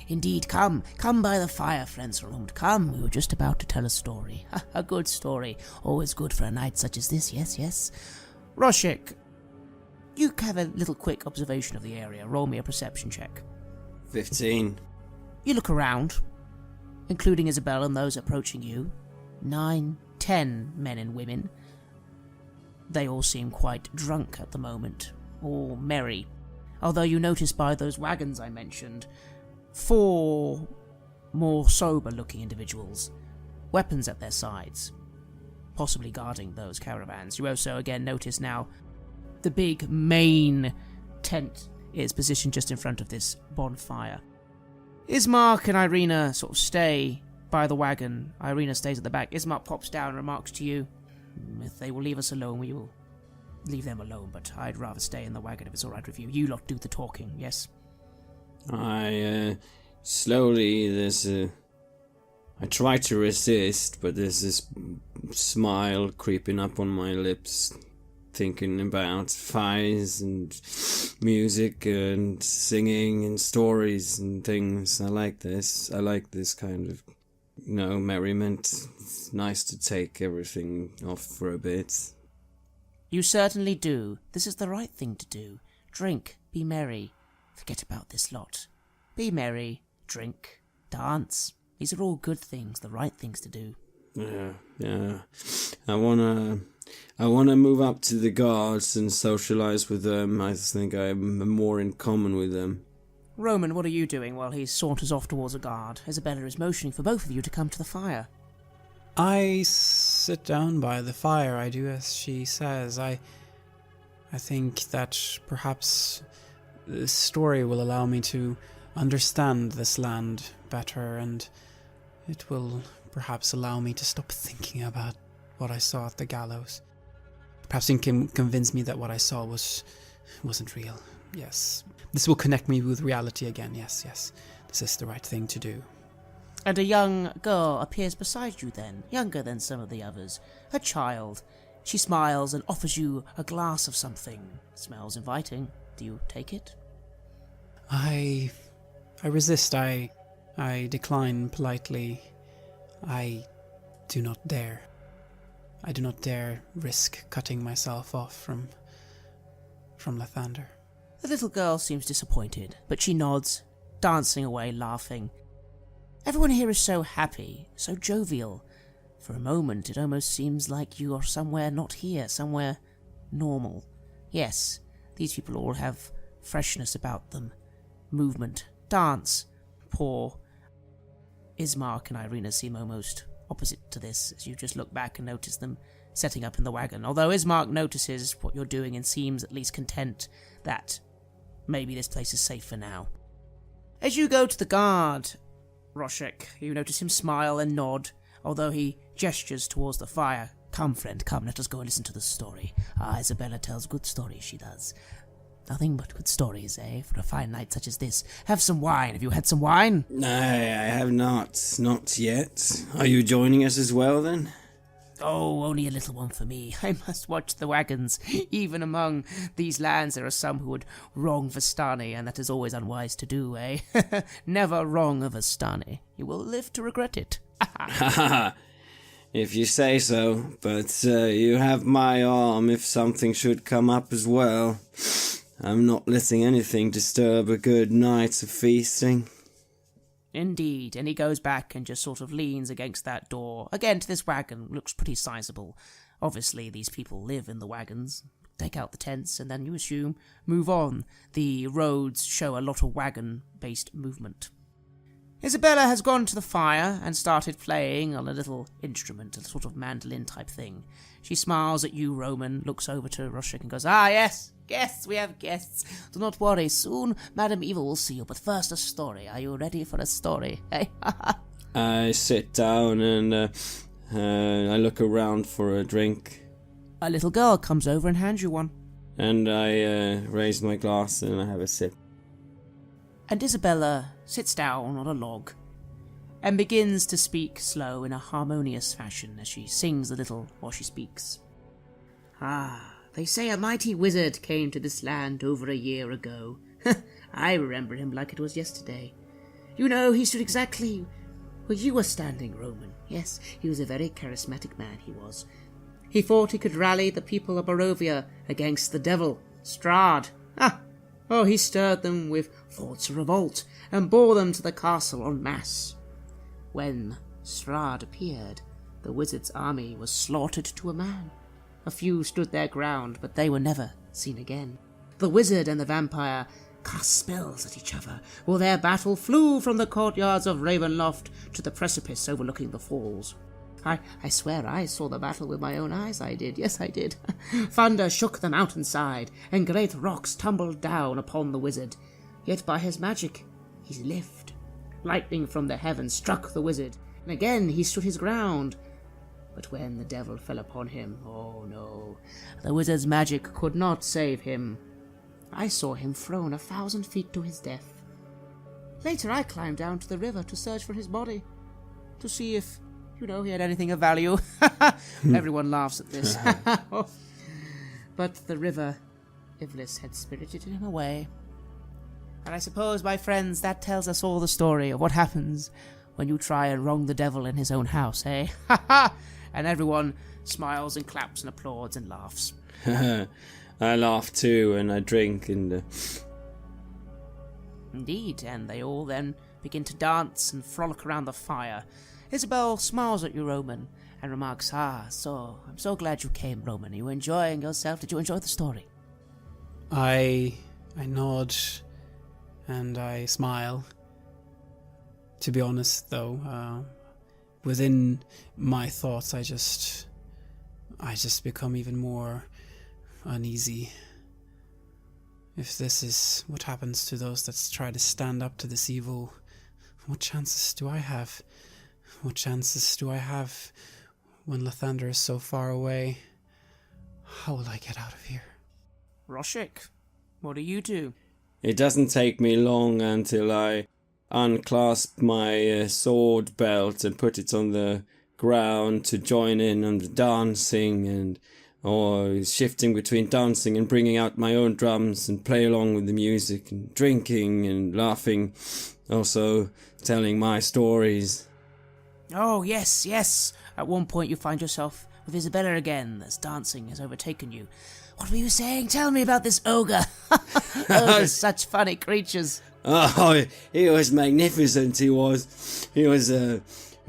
Speaker 2: Indeed, come by the fire, friends Roland. Come, we were just about to tell a story. A good story. Always good for a night such as this, yes. Roshik, you have a little quick observation of the area. Roll me a perception check.
Speaker 3: 15.
Speaker 2: You look around, including Isabel and those approaching you. 9, 10 men and women. They all seem quite drunk at the moment, all merry. Although you notice by those wagons I mentioned, 4 more sober-looking individuals, weapons at their sides, possibly guarding those caravans. You also again notice now the big main tent is positioned just in front of this bonfire. Ismark and Irina sort of stay by the wagon. Irina stays at the back. Ismark pops down and remarks to you, if they will leave us alone, we will leave them alone, but I'd rather stay in the wagon if it's alright with you. You lot do the talking, yes?
Speaker 3: Slowly, I try to resist, but there's this smile creeping up on my lips, thinking about fires and music and singing and stories and things. I like this kind of, merriment. It's nice to take everything off for a bit.
Speaker 2: You certainly do. This is the right thing to do. Drink, be merry. Forget about this lot. Be merry, drink, dance. These are all good things, the right things to do.
Speaker 3: Yeah. I wanna move up to the guards and socialize with them. I think I'm more in common with them.
Speaker 2: Roman, what are you doing while he saunters off towards a guard? Isabella is motioning for both of you to come to the fire.
Speaker 1: I sit down by the fire. I do as she says. I think that perhaps this story will allow me to understand this land better, and it will perhaps allow me to stop thinking about what I saw at the gallows. Perhaps it can convince me that what I saw wasn't real. Yes. This will connect me with reality again. Yes. This is the right thing to do.
Speaker 2: And a young girl appears beside you then, younger than some of the others. A child. She smiles and offers you a glass of something. Smells inviting. Do you take it?
Speaker 1: I resist. I decline politely. I do not dare. I do not dare risk cutting myself off from Lathander.
Speaker 2: The little girl seems disappointed, but she nods, dancing away, laughing. Everyone here is so happy, so jovial. For a moment, it almost seems like you are somewhere not here, somewhere normal. Yes, these people all have freshness about them, movement, dance. Poor Ismark and Irina seem almost opposite to this, as you just look back and notice them setting up in the wagon, although Ismark notices what you're doing and seems at least content that maybe this place is safe for now. As you go to the guard, Roshek, you notice him smile and nod, although he gestures towards the fire. Come, friend, come, let us go and listen to the story. Isabella tells good stories, she does. Nothing but good stories, eh, for a fine night such as this. Have some wine. Have you had some wine?
Speaker 3: I have not. Not yet. Are you joining us as well, then?
Speaker 2: Oh, only a little one for me. I must watch the wagons. Even among these lands there are some who would wrong Vistani, and that is always unwise to do, eh? Never wrong a Vistani. You will live to regret it.
Speaker 3: If you say so, but you have my arm if something should come up as well. I'm not letting anything disturb a good night of feasting.
Speaker 2: Indeed, and he goes back and just sort of leans against that door. Again, to this wagon, looks pretty sizable. Obviously, these people live in the wagons. Take out the tents, and then you assume, move on. The roads show a lot of wagon-based movement. Isabella has gone to the fire and started playing on a little instrument, a sort of mandolin type thing. She smiles at you, Roman, looks over to Roshik and goes, yes, guests, we have guests. Do not worry, soon Madam Evil will see you, but first a story. Are you ready for a story? Hey,
Speaker 3: I sit down and I look around for a drink.
Speaker 2: A little girl comes over and hands you one.
Speaker 3: And I raise my glass and I have a sip.
Speaker 2: And Isabella sits down on a log and begins to speak slow in a harmonious fashion as she sings a little while she speaks. They say a mighty wizard came to this land over a year ago. I remember him like it was yesterday. You know, he stood exactly where you were standing, Roman. Yes, he was a very charismatic man, he was. He thought he could rally the people of Barovia against the devil, Strahd. He stirred them with thoughts of revolt, and bore them to the castle en masse. When Strahd appeared, the wizard's army was slaughtered to a man. A few stood their ground, but they were never seen again. The wizard and the vampire cast spells at each other, while their battle flew from the courtyards of Ravenloft to the precipice overlooking the falls. I swear I saw the battle with my own eyes, I did. Yes, I did. Thunder shook the mountainside, and great rocks tumbled down upon the wizard. Yet by his magic he lived. Lightning from the heavens struck the wizard, and again he stood his ground. But when the devil fell upon him, oh no, the wizard's magic could not save him. I saw him thrown 1,000 feet to his death. Later I climbed down to the river to search for his body, to see if he had anything of value. Everyone laughs at this. But the river, Ivlis had spirited him away. And I suppose, my friends, that tells us all the story of what happens when you try and wrong the devil in his own house, eh? And everyone smiles and claps and applauds and laughs.
Speaker 3: I laugh too, and I drink, and...
Speaker 2: Indeed, and they all then begin to dance and frolic around the fire. Isabel smiles at you, Roman, and remarks, so I'm so glad you came, Roman. Are you enjoying yourself? Did you enjoy the story?
Speaker 1: I nod and I smile. To be honest, though, within my thoughts, I just become even more uneasy. If this is what happens to those that try to stand up to this evil, what chances do I have? What chances do I have when Lathander is so far away? How will I get out of here?
Speaker 2: Roshik, what do you do?
Speaker 3: It doesn't take me long until I unclasp my sword belt and put it on the ground to join in on the dancing, or shifting between dancing and bringing out my own drums and play along with the music and drinking and laughing, also telling my stories.
Speaker 2: Oh, yes. At one point you find yourself with Isabella again, as dancing has overtaken you. What were you saying? Tell me about this ogre. Ogres, such funny creatures.
Speaker 3: Oh, he was magnificent, he was. He was a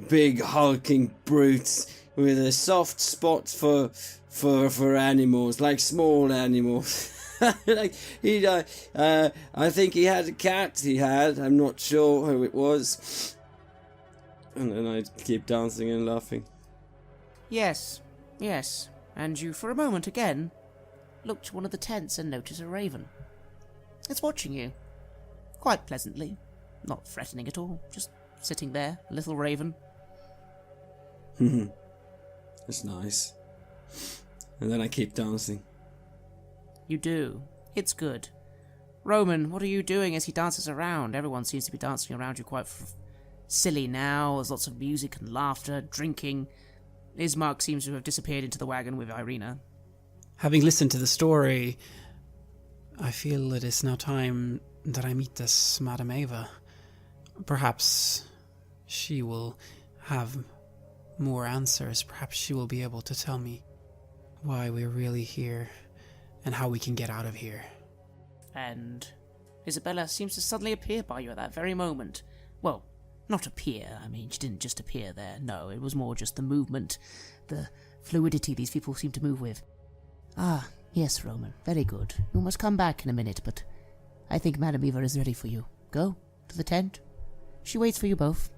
Speaker 3: big hulking brute with a soft spot for animals, like small animals. Like I think he had a cat. I'm not sure who it was. And then I keep dancing and laughing.
Speaker 2: Yes. And you, for a moment again, look to one of the tents and notice a raven. It's watching you. Quite pleasantly. Not threatening at all. Just sitting there, a little raven.
Speaker 3: That's nice. And then I keep dancing.
Speaker 2: You do. It's good. Roman, what are you doing as he dances around? Everyone seems to be dancing around you quite silly now. There's lots of music and laughter, drinking. Ismark seems to have disappeared into the wagon with Irina.
Speaker 1: Having listened to the story, I feel it is now time that I meet this Madame Eva. Perhaps she will have more answers. Perhaps she will be able to tell me why we're really here and how we can get out of here.
Speaker 2: And Isabella seems to suddenly appear by you at that very moment. Well, not appear. I mean, she didn't just appear there. No, it was more just the movement, the fluidity these people seem to move with. Ah, yes, Roman. Very good. You must come back in a minute, but I think Madame Eva is ready for you. Go to the tent. She waits for you both.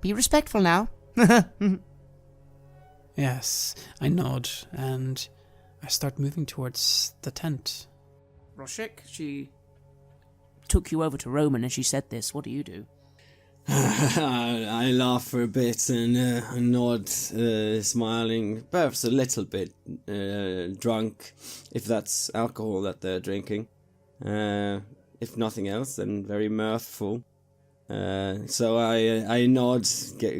Speaker 2: Be respectful now.
Speaker 1: Yes, I nod, and I start moving towards the tent.
Speaker 2: Roshik, she took you over to Roman and she said this. What do you do?
Speaker 3: I laugh for a bit and nod, smiling, perhaps a little bit drunk, if that's alcohol that they're drinking. If nothing else, then very mirthful. So I nod,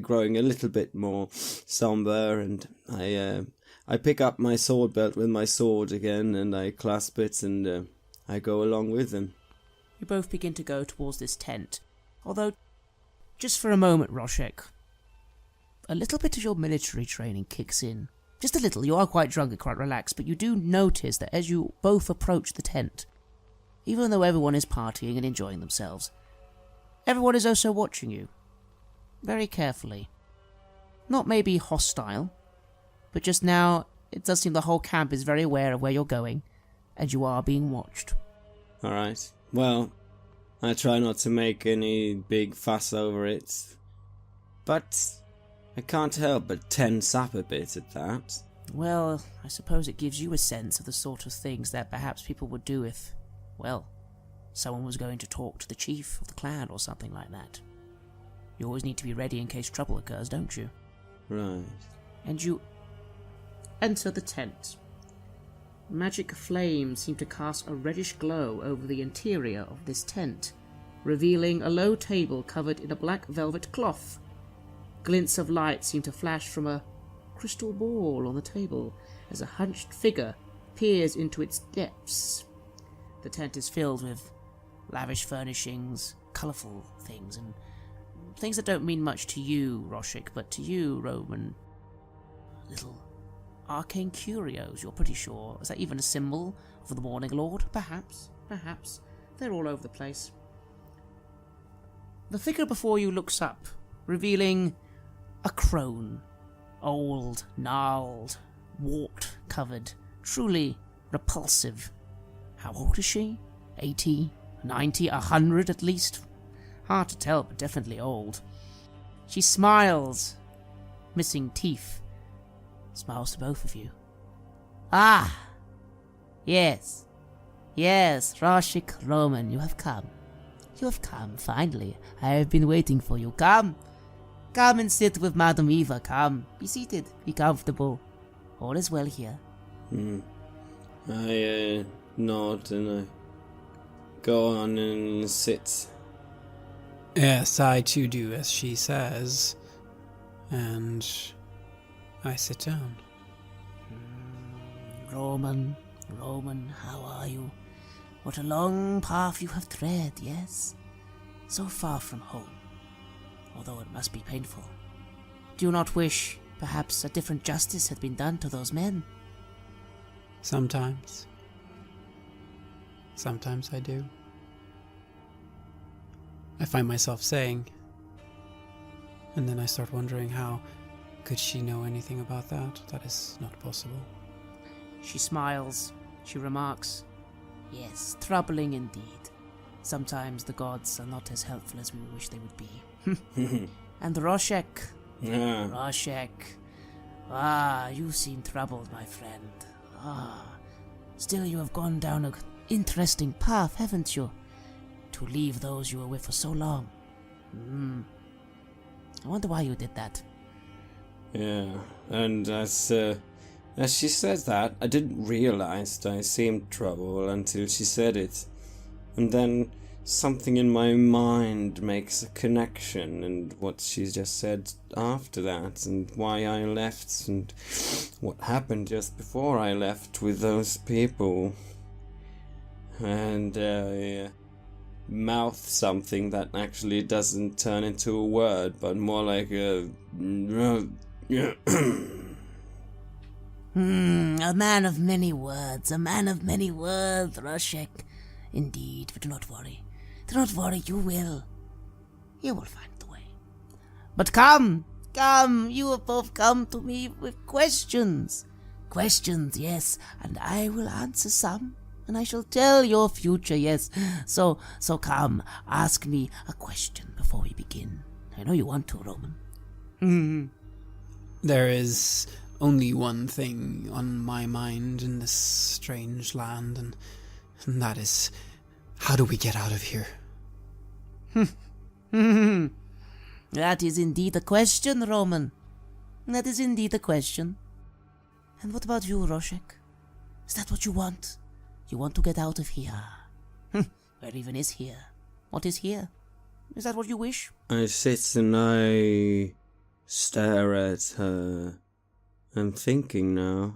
Speaker 3: growing a little bit more somber, and I pick up my sword belt with my sword again, and I clasp it, and I go along with them.
Speaker 2: You both begin to go towards this tent, although just for a moment, Roshek, a little bit of your military training kicks in. Just a little. You are quite drunk and quite relaxed, but you do notice that as you both approach the tent, even though everyone is partying and enjoying themselves, everyone is also watching you, very carefully. Not maybe hostile, but just now it does seem the whole camp is very aware of where you're going, and you are being watched.
Speaker 3: Alright, well, I try not to make any big fuss over it, but I can't help but tense up a bit at that.
Speaker 2: Well, I suppose it gives you a sense of the sort of things that perhaps people would do if, well, someone was going to talk to the chief of the clan or something like that. You always need to be ready in case trouble occurs, don't you?
Speaker 3: Right.
Speaker 2: And you enter the tent. Magic flames seem to cast a reddish glow over the interior of this tent, revealing a low table covered in a black velvet cloth. Glints of light seem to flash from a crystal ball on the table as a hunched figure peers into its depths. The tent is filled with lavish furnishings, colourful things, and things that don't mean much to you, Roshik, but to you, Roman. Little arcane curios, you're pretty sure. Is that even a symbol of the Morning Lord? Perhaps. They're all over the place. The figure before you looks up, revealing a crone. Old, gnarled, wart-covered, truly repulsive. How old is she? 80, 90, 100 at least? Hard to tell, but definitely old. She smiles, missing teeth. Smiles to both of you. Ah! Yes, Roshik, Roman, you have come. You have come, finally. I have been waiting for you. Come and sit with Madame Eva, come. Be seated, be comfortable. All is well here.
Speaker 3: I nod and I go on and sit.
Speaker 1: Yes, I too do as she says, and I sit down.
Speaker 2: Roman, how are you? What a long path you have tread, yes? So far from home, although it must be painful. Do you not wish, perhaps, a different justice had been done to those men?
Speaker 1: Sometimes I do. I find myself saying, and then I start wondering how could she know anything about that? That is not possible.
Speaker 2: She smiles. She remarks, Yes, troubling indeed. Sometimes the gods are not as helpful as we wish they would be. And Roshek.
Speaker 3: Yeah.
Speaker 2: Roshek. You seem troubled, my friend. Still you have gone down an interesting path, haven't you? To leave those you were with for so long. I wonder why you did that.
Speaker 3: Yeah, and as she said that, I didn't realize I seemed trouble until she said it. And then something in my mind makes a connection, and what she just said after that, and why I left, and what happened just before I left with those people. And mouth something that actually doesn't turn into a word, but more like a...
Speaker 2: A man of many words, Roshek. Indeed, but do not worry. Do not worry, you will. You will find the way. But come, you have both come to me with questions. Questions, yes, and I will answer some, and I shall tell your future, yes. So come, ask me a question before we begin. I know you want to, Roman.
Speaker 1: There is only one thing on my mind in this strange land, and that is, how do we get out of here?
Speaker 2: That is indeed a question, Roman. That is indeed a question. And what about you, Roshek? Is that what you want? You want to get out of here? Where even is here? What is here? Is that what you wish?
Speaker 3: I sit and I stare at her. I'm thinking now.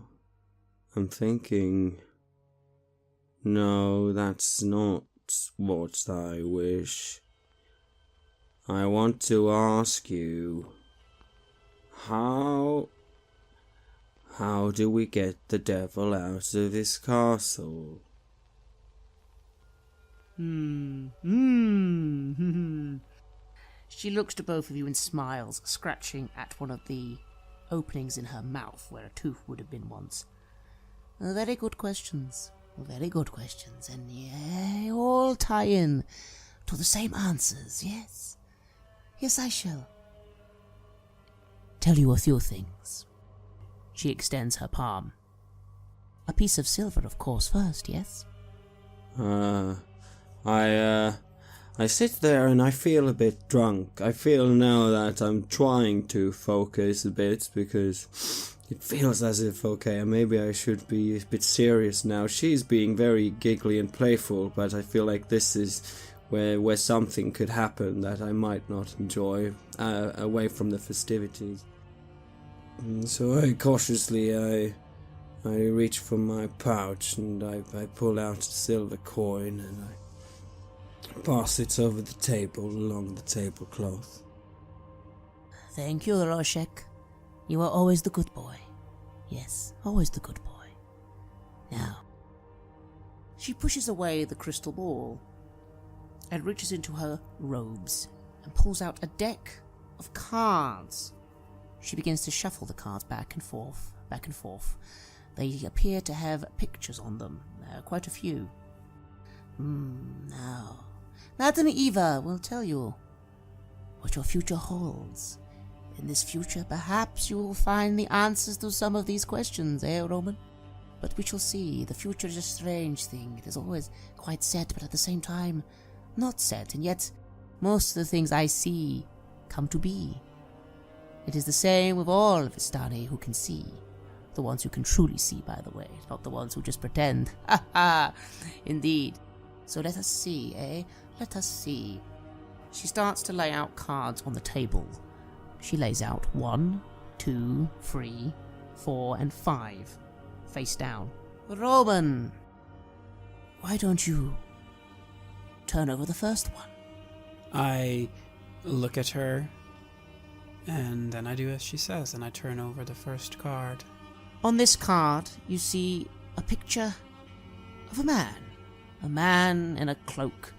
Speaker 3: No, that's not what I wish. I want to ask you, how do we get the devil out of this castle?
Speaker 2: She looks to both of you and smiles, scratching at one of the openings in her mouth where a tooth would have been once. Very good questions, and they all tie in to the same answers, yes. Yes, I shall tell you a few things. She extends her palm. A piece of silver, of course, first, yes?
Speaker 3: I sit there and I feel a bit drunk. I feel now that I'm trying to focus a bit because it feels as if, okay, maybe I should be a bit serious now. She's being very giggly and playful, but I feel like this is where something could happen that I might not enjoy, away from the festivities. And so I cautiously, I reach for my pouch and I pull out a silver coin and I pass it over the table along the tablecloth.
Speaker 2: Thank you, Roshek. You are always the good boy. Yes, always the good boy. Now, she pushes away the crystal ball and reaches into her robes and pulls out a deck of cards. She begins to shuffle the cards back and forth. They appear to have pictures on them, quite a few. Now, Madam Eva will tell you what your future holds. In this future, perhaps you will find the answers to some of these questions, Roman? But we shall see. The future is a strange thing. It is always quite set, but at the same time, not set, and yet most of the things I see come to be. It is the same with all of Vistani who can see. The ones who can truly see, by the way, not the ones who just pretend. Ha ha! Indeed. So let us see, Let us see. She starts to lay out cards on the table. She lays out 1, 2, 3, 4, and 5, face down. Roman, why don't you turn over the first one?
Speaker 1: I look at her, and then I do as she says, and I turn over the first card.
Speaker 2: On this card, you see a picture of a man. A man in a cloak,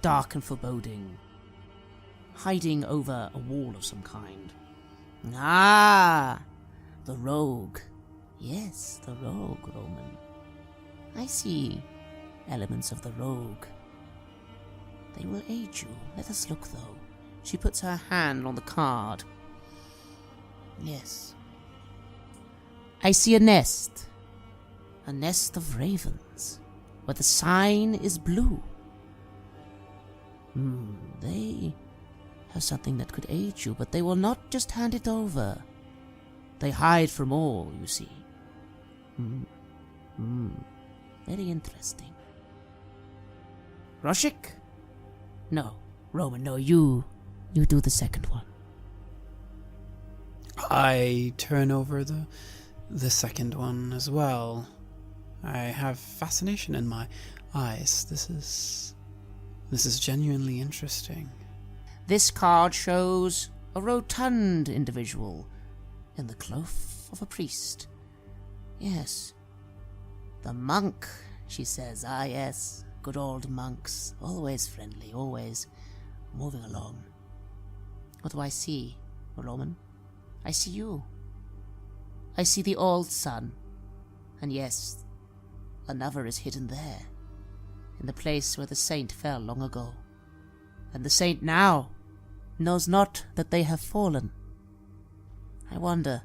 Speaker 2: dark and foreboding, hiding over a wall of some kind. The rogue. Yes, the rogue, Roman. I see. elements of the rogue. They will aid you. Let us look, though. She puts her hand on the card. Yes. I see a nest. A nest of ravens, where the sign is blue. They have something that could aid you, but they will not just hand it over. They hide from all, you see. Very interesting. Roshik? No, Roman, no, you do the second one.
Speaker 1: I turn over the second one as well. I have fascination in my eyes. This is genuinely interesting.
Speaker 2: This card shows a rotund individual in the cloth of a priest. Yes. The monk, she says. Ah, yes. Good old monks. Always friendly, always moving along. What do I see, Roman? I see you. I see the old sun. And yes, another is hidden there, in the place where the saint fell long ago. And the saint now knows not that they have fallen. I wonder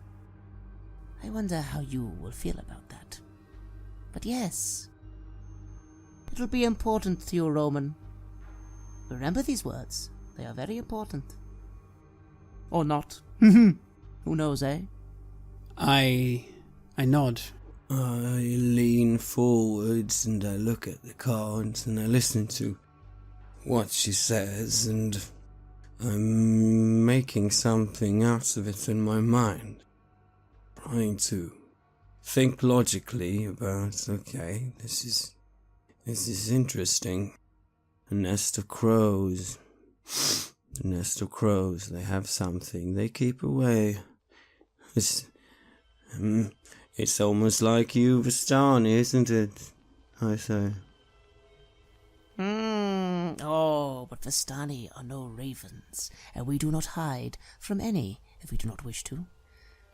Speaker 2: how you will feel about that. But yes, it'll be important to you, Roman. Remember these words. They are very important. Or not. Who knows, eh?
Speaker 1: I nod.
Speaker 3: I lean forwards and I look at the cards and I listen to what she says, and I'm making something out of it in my mind. Trying to think logically about, okay, this is interesting. A nest of crows. A nest of crows, they have something they keep away. It's almost like you, Vistani, isn't it? I say.
Speaker 2: Oh, but Vistani are no ravens, and we do not hide from any if we do not wish to.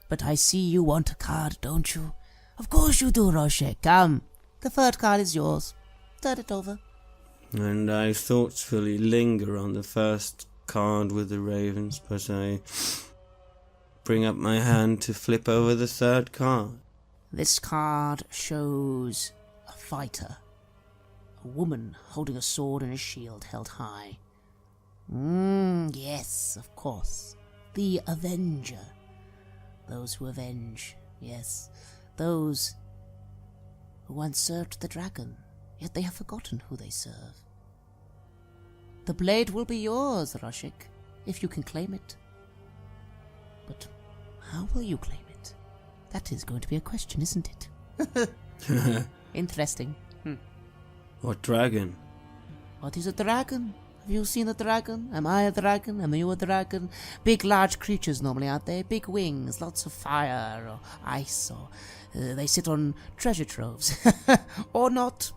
Speaker 2: But I see you want a card, don't you? Of course you do, Roche. Come, the third card is yours. Turn it over.
Speaker 3: And I thoughtfully linger on the first card with the ravens, but I bring up my hand to flip over the third card.
Speaker 2: This card shows a fighter. A woman holding a sword and a shield held high. Yes, of course. The Avenger. Those who avenge, yes. Those who once served the dragon, yet they have forgotten who they serve. The blade will be yours, Roshik, if you can claim it. But how will you claim it? That is going to be a question, isn't it? Interesting.
Speaker 3: What dragon?
Speaker 2: What is a dragon? Have you seen a dragon? Am I a dragon? Am you a dragon? Big, large creatures normally, aren't they? Big wings, lots of fire or ice, or they sit on treasure troves. Or not.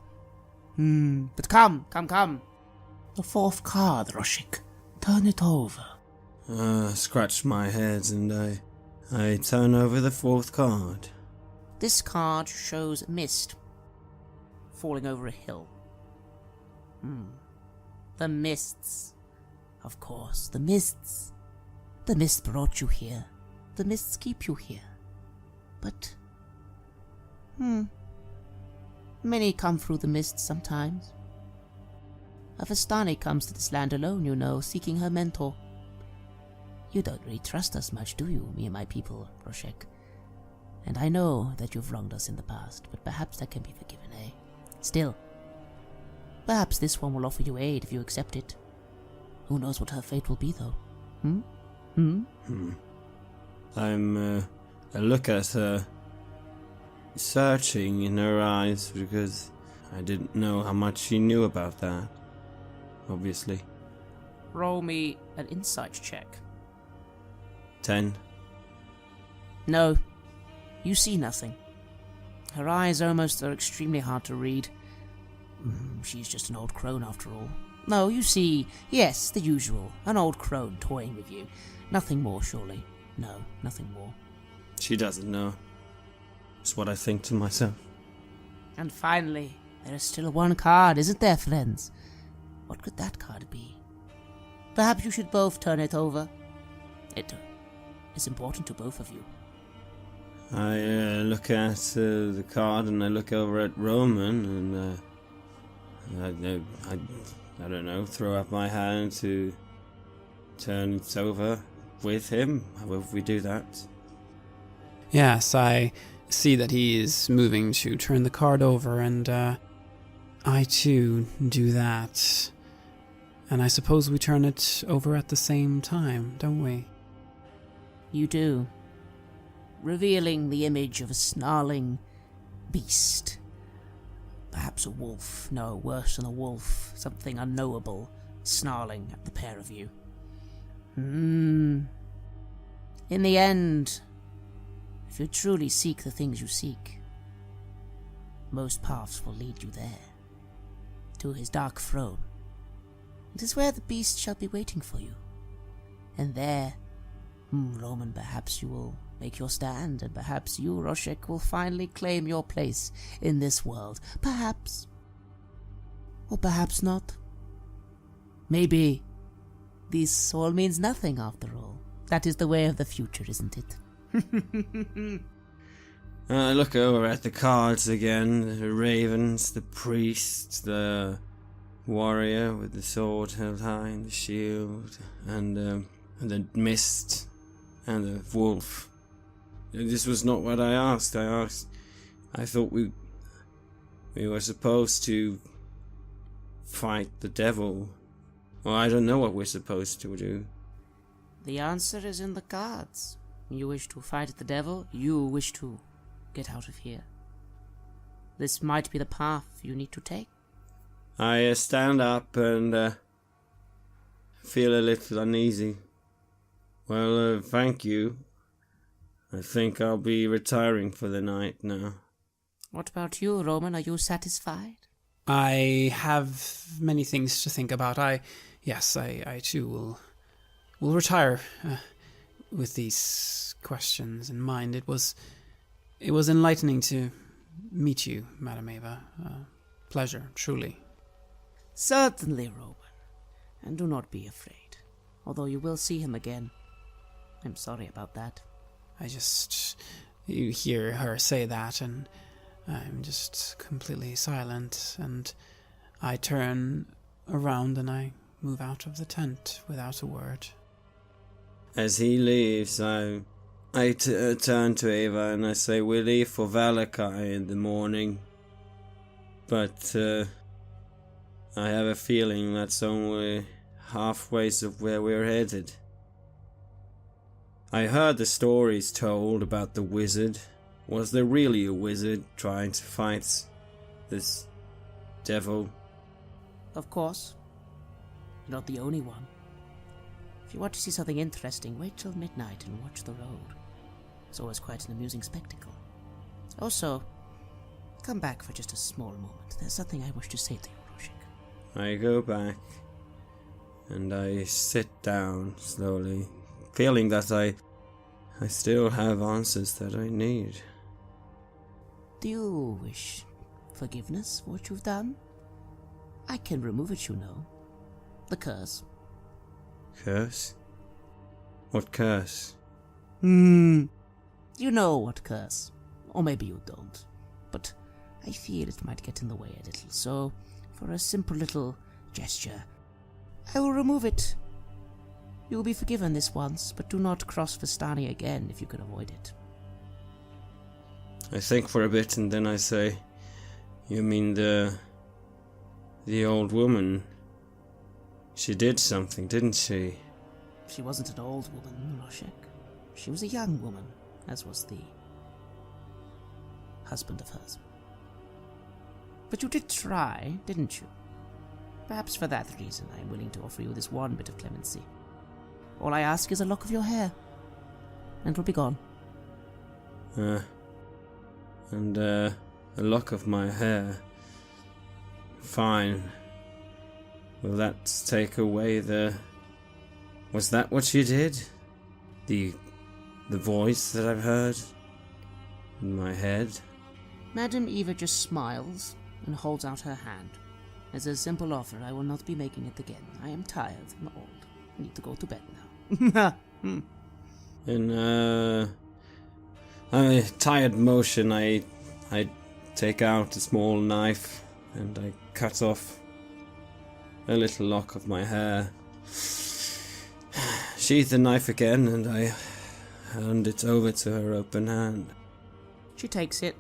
Speaker 2: But come. The fourth card, Roshik. Turn it over.
Speaker 3: Scratch my head and I turn over the fourth card.
Speaker 2: This card shows mist falling over a hill. The mists. Of course, the mists. The mists brought you here. The mists keep you here. But, many come through the mists sometimes. A Vistani comes to this land alone, you know, seeking her mentor. You don't really trust us much, do you, me and my people, Roshek? And I know that you've wronged us in the past, but perhaps that can be forgiven, eh? Still, perhaps this one will offer you aid if you accept it. Who knows what her fate will be, though?
Speaker 3: I look at her, searching in her eyes, because I didn't know how much she knew about that, obviously.
Speaker 2: Roll me an insight check.
Speaker 3: 10.
Speaker 2: No, you see nothing. Her eyes almost are extremely hard to read. She's just an old crone after all. No, you see, yes, the usual. An old crone toying with you. Nothing more, surely. No, nothing more.
Speaker 3: She doesn't know. It's what I think to myself.
Speaker 2: And finally, There is still one card, isn't there, friends? What could that card be? Perhaps you should both turn it over. It is important to both of you.
Speaker 3: I look at the card and I look over at Roman and I don't know, throw up my hand to turn it over with him. How will we do that?
Speaker 1: Yes, I see that he is moving to turn the card over, and I too do that. And I suppose we turn it over at the same time, don't we?
Speaker 2: You do. Revealing the image of a snarling beast. Perhaps a wolf. No, worse than a wolf. Something unknowable, snarling at the pair of you. In the end, if you truly seek the things you seek, most paths will lead you there, to his dark throne. It is where the beast shall be waiting for you. And there, Roman, perhaps you will make your stand, and perhaps you, Roshek, will finally claim your place in this world. Perhaps. Or perhaps not. Maybe this all means nothing after all. That is the way of the future, isn't it?
Speaker 3: I look over at the cards again. The ravens, the priest, the warrior with the sword held high and the shield, and the mist, and the wolf. This was not what I asked. I thought we were supposed to fight the devil. Well, I don't know what we're supposed to do.
Speaker 2: The answer is in the cards. You wish to fight the devil, you wish to get out of here. This might be the path you need to take.
Speaker 3: I stand up and feel a little uneasy. Well, thank you. I think I'll be retiring for the night now.
Speaker 2: What about you, Roman? Are you satisfied?
Speaker 1: I have many things to think about. I too will retire with these questions in mind. It was enlightening to meet you, Madam Ava. Pleasure, truly.
Speaker 2: Certainly, Roman. And do not be afraid. Although you will see him again. I'm sorry about that.
Speaker 1: You hear her say that, and I'm just completely silent, and I turn around and I move out of the tent without a word.
Speaker 3: As he leaves, I turn to Ava and I say, we leave for Valakai in the morning, but I have a feeling that's only halfway of where we're headed. I heard the stories told about the wizard. Was there really a wizard trying to fight this devil?
Speaker 2: Of course. You're not the only one. If you want to see something interesting, wait till midnight and watch the road. It's always quite an amusing spectacle. Also, come back for just a small moment. There's something I wish to say to you, Roshik.
Speaker 3: I go back and I sit down slowly, feeling that I still have answers that I need.
Speaker 2: Do you wish forgiveness for what you've done? I can remove it, you know. The curse.
Speaker 3: Curse? What curse?
Speaker 2: You know what curse. Or maybe you don't. But I fear it might get in the way a little, so for a simple little gesture, I will remove it. You will be forgiven this once, but do not cross Vistani again if you can avoid it.
Speaker 3: I think for a bit and then I say, you mean the old woman? She did something, didn't she?
Speaker 2: She wasn't an old woman, Roshek. She was a young woman, as was the husband of hers. But you did try, didn't you? Perhaps for that reason I am willing to offer you this one bit of clemency. All I ask is a lock of your hair, and it will be gone.
Speaker 3: And a lock of my hair. Fine. Will that take away the... Was that what you did? The voice that I've heard in my head?
Speaker 2: Madam Eva just smiles and holds out her hand. As a simple offer, I will not be making it again. I am tired and old. I need to go to bed now.
Speaker 3: In a tired motion, I take out a small knife and I cut off a little lock of my hair. Sheath the knife again and I hand it over to her open hand.
Speaker 2: She takes it.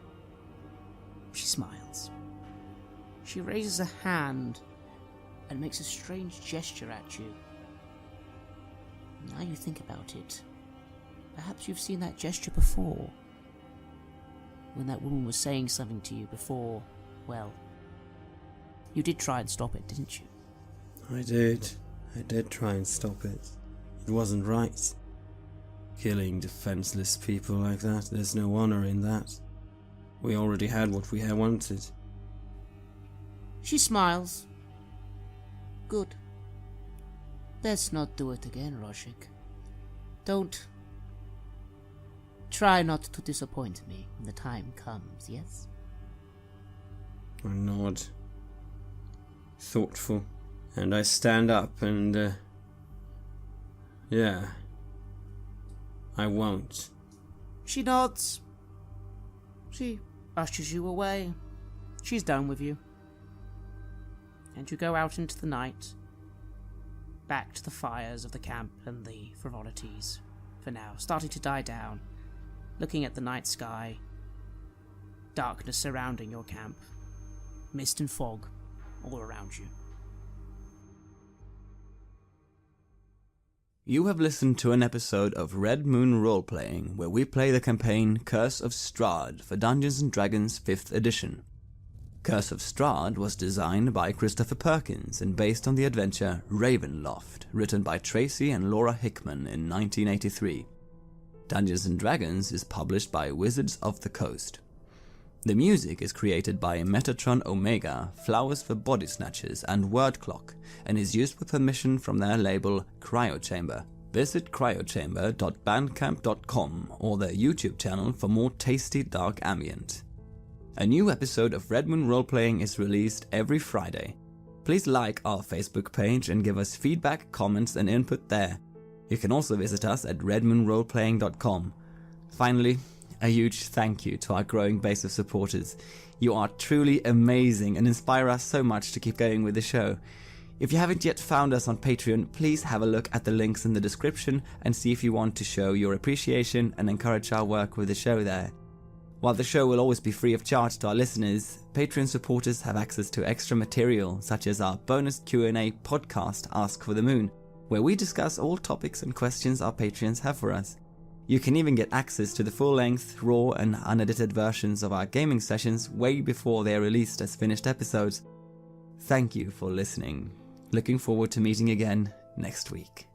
Speaker 2: She smiles. She raises a hand and makes a strange gesture at you. Now you think about it, perhaps you've seen that gesture before. When that woman was saying something to you before, well, you did try and stop it, didn't you?
Speaker 3: I did try and stop it. It wasn't right. Killing defenseless people like that, there's no honor in that. We already had what we had wanted.
Speaker 2: She smiles. Good. Let's not do it again, Roshik. Don't. Try not to disappoint me when the time comes, yes?
Speaker 3: I nod. Thoughtful. And I stand up and, yeah. I won't.
Speaker 2: She nods. She ushers you away. She's done with you. And you go out into the night, back to the fires of the camp and the frivolities, for now, starting to die down, looking at the night sky, darkness surrounding your camp, mist and fog all around you.
Speaker 4: You have listened to an episode of Red Moon Roleplaying, where we play the campaign Curse of Strahd for Dungeons & Dragons 5th edition. Curse of Strahd was designed by Christopher Perkins and based on the adventure Ravenloft, written by Tracy and Laura Hickman in 1983. Dungeons & Dragons is published by Wizards of the Coast. The music is created by Metatron Omega, Flowers for Body Snatchers, and Word Clock, and is used with permission from their label Cryochamber. Visit cryochamber.bandcamp.com or their YouTube channel for more tasty dark ambient. A new episode of Red Moon Roleplaying is released every Friday. Please like our Facebook page and give us feedback, comments, and input there. You can also visit us at redmoonroleplaying.com. Finally, a huge thank you to our growing base of supporters. You are truly amazing and inspire us so much to keep going with the show. If you haven't yet found us on Patreon, please have a look at the links in the description and see if you want to show your appreciation and encourage our work with the show there. While the show will always be free of charge to our listeners, Patreon supporters have access to extra material such as our bonus Q&A podcast Ask for the Moon, where we discuss all topics and questions our Patreons have for us. You can even get access to the full-length, raw and unedited versions of our gaming sessions way before they are released as finished episodes. Thank you for listening. Looking forward to meeting again next week.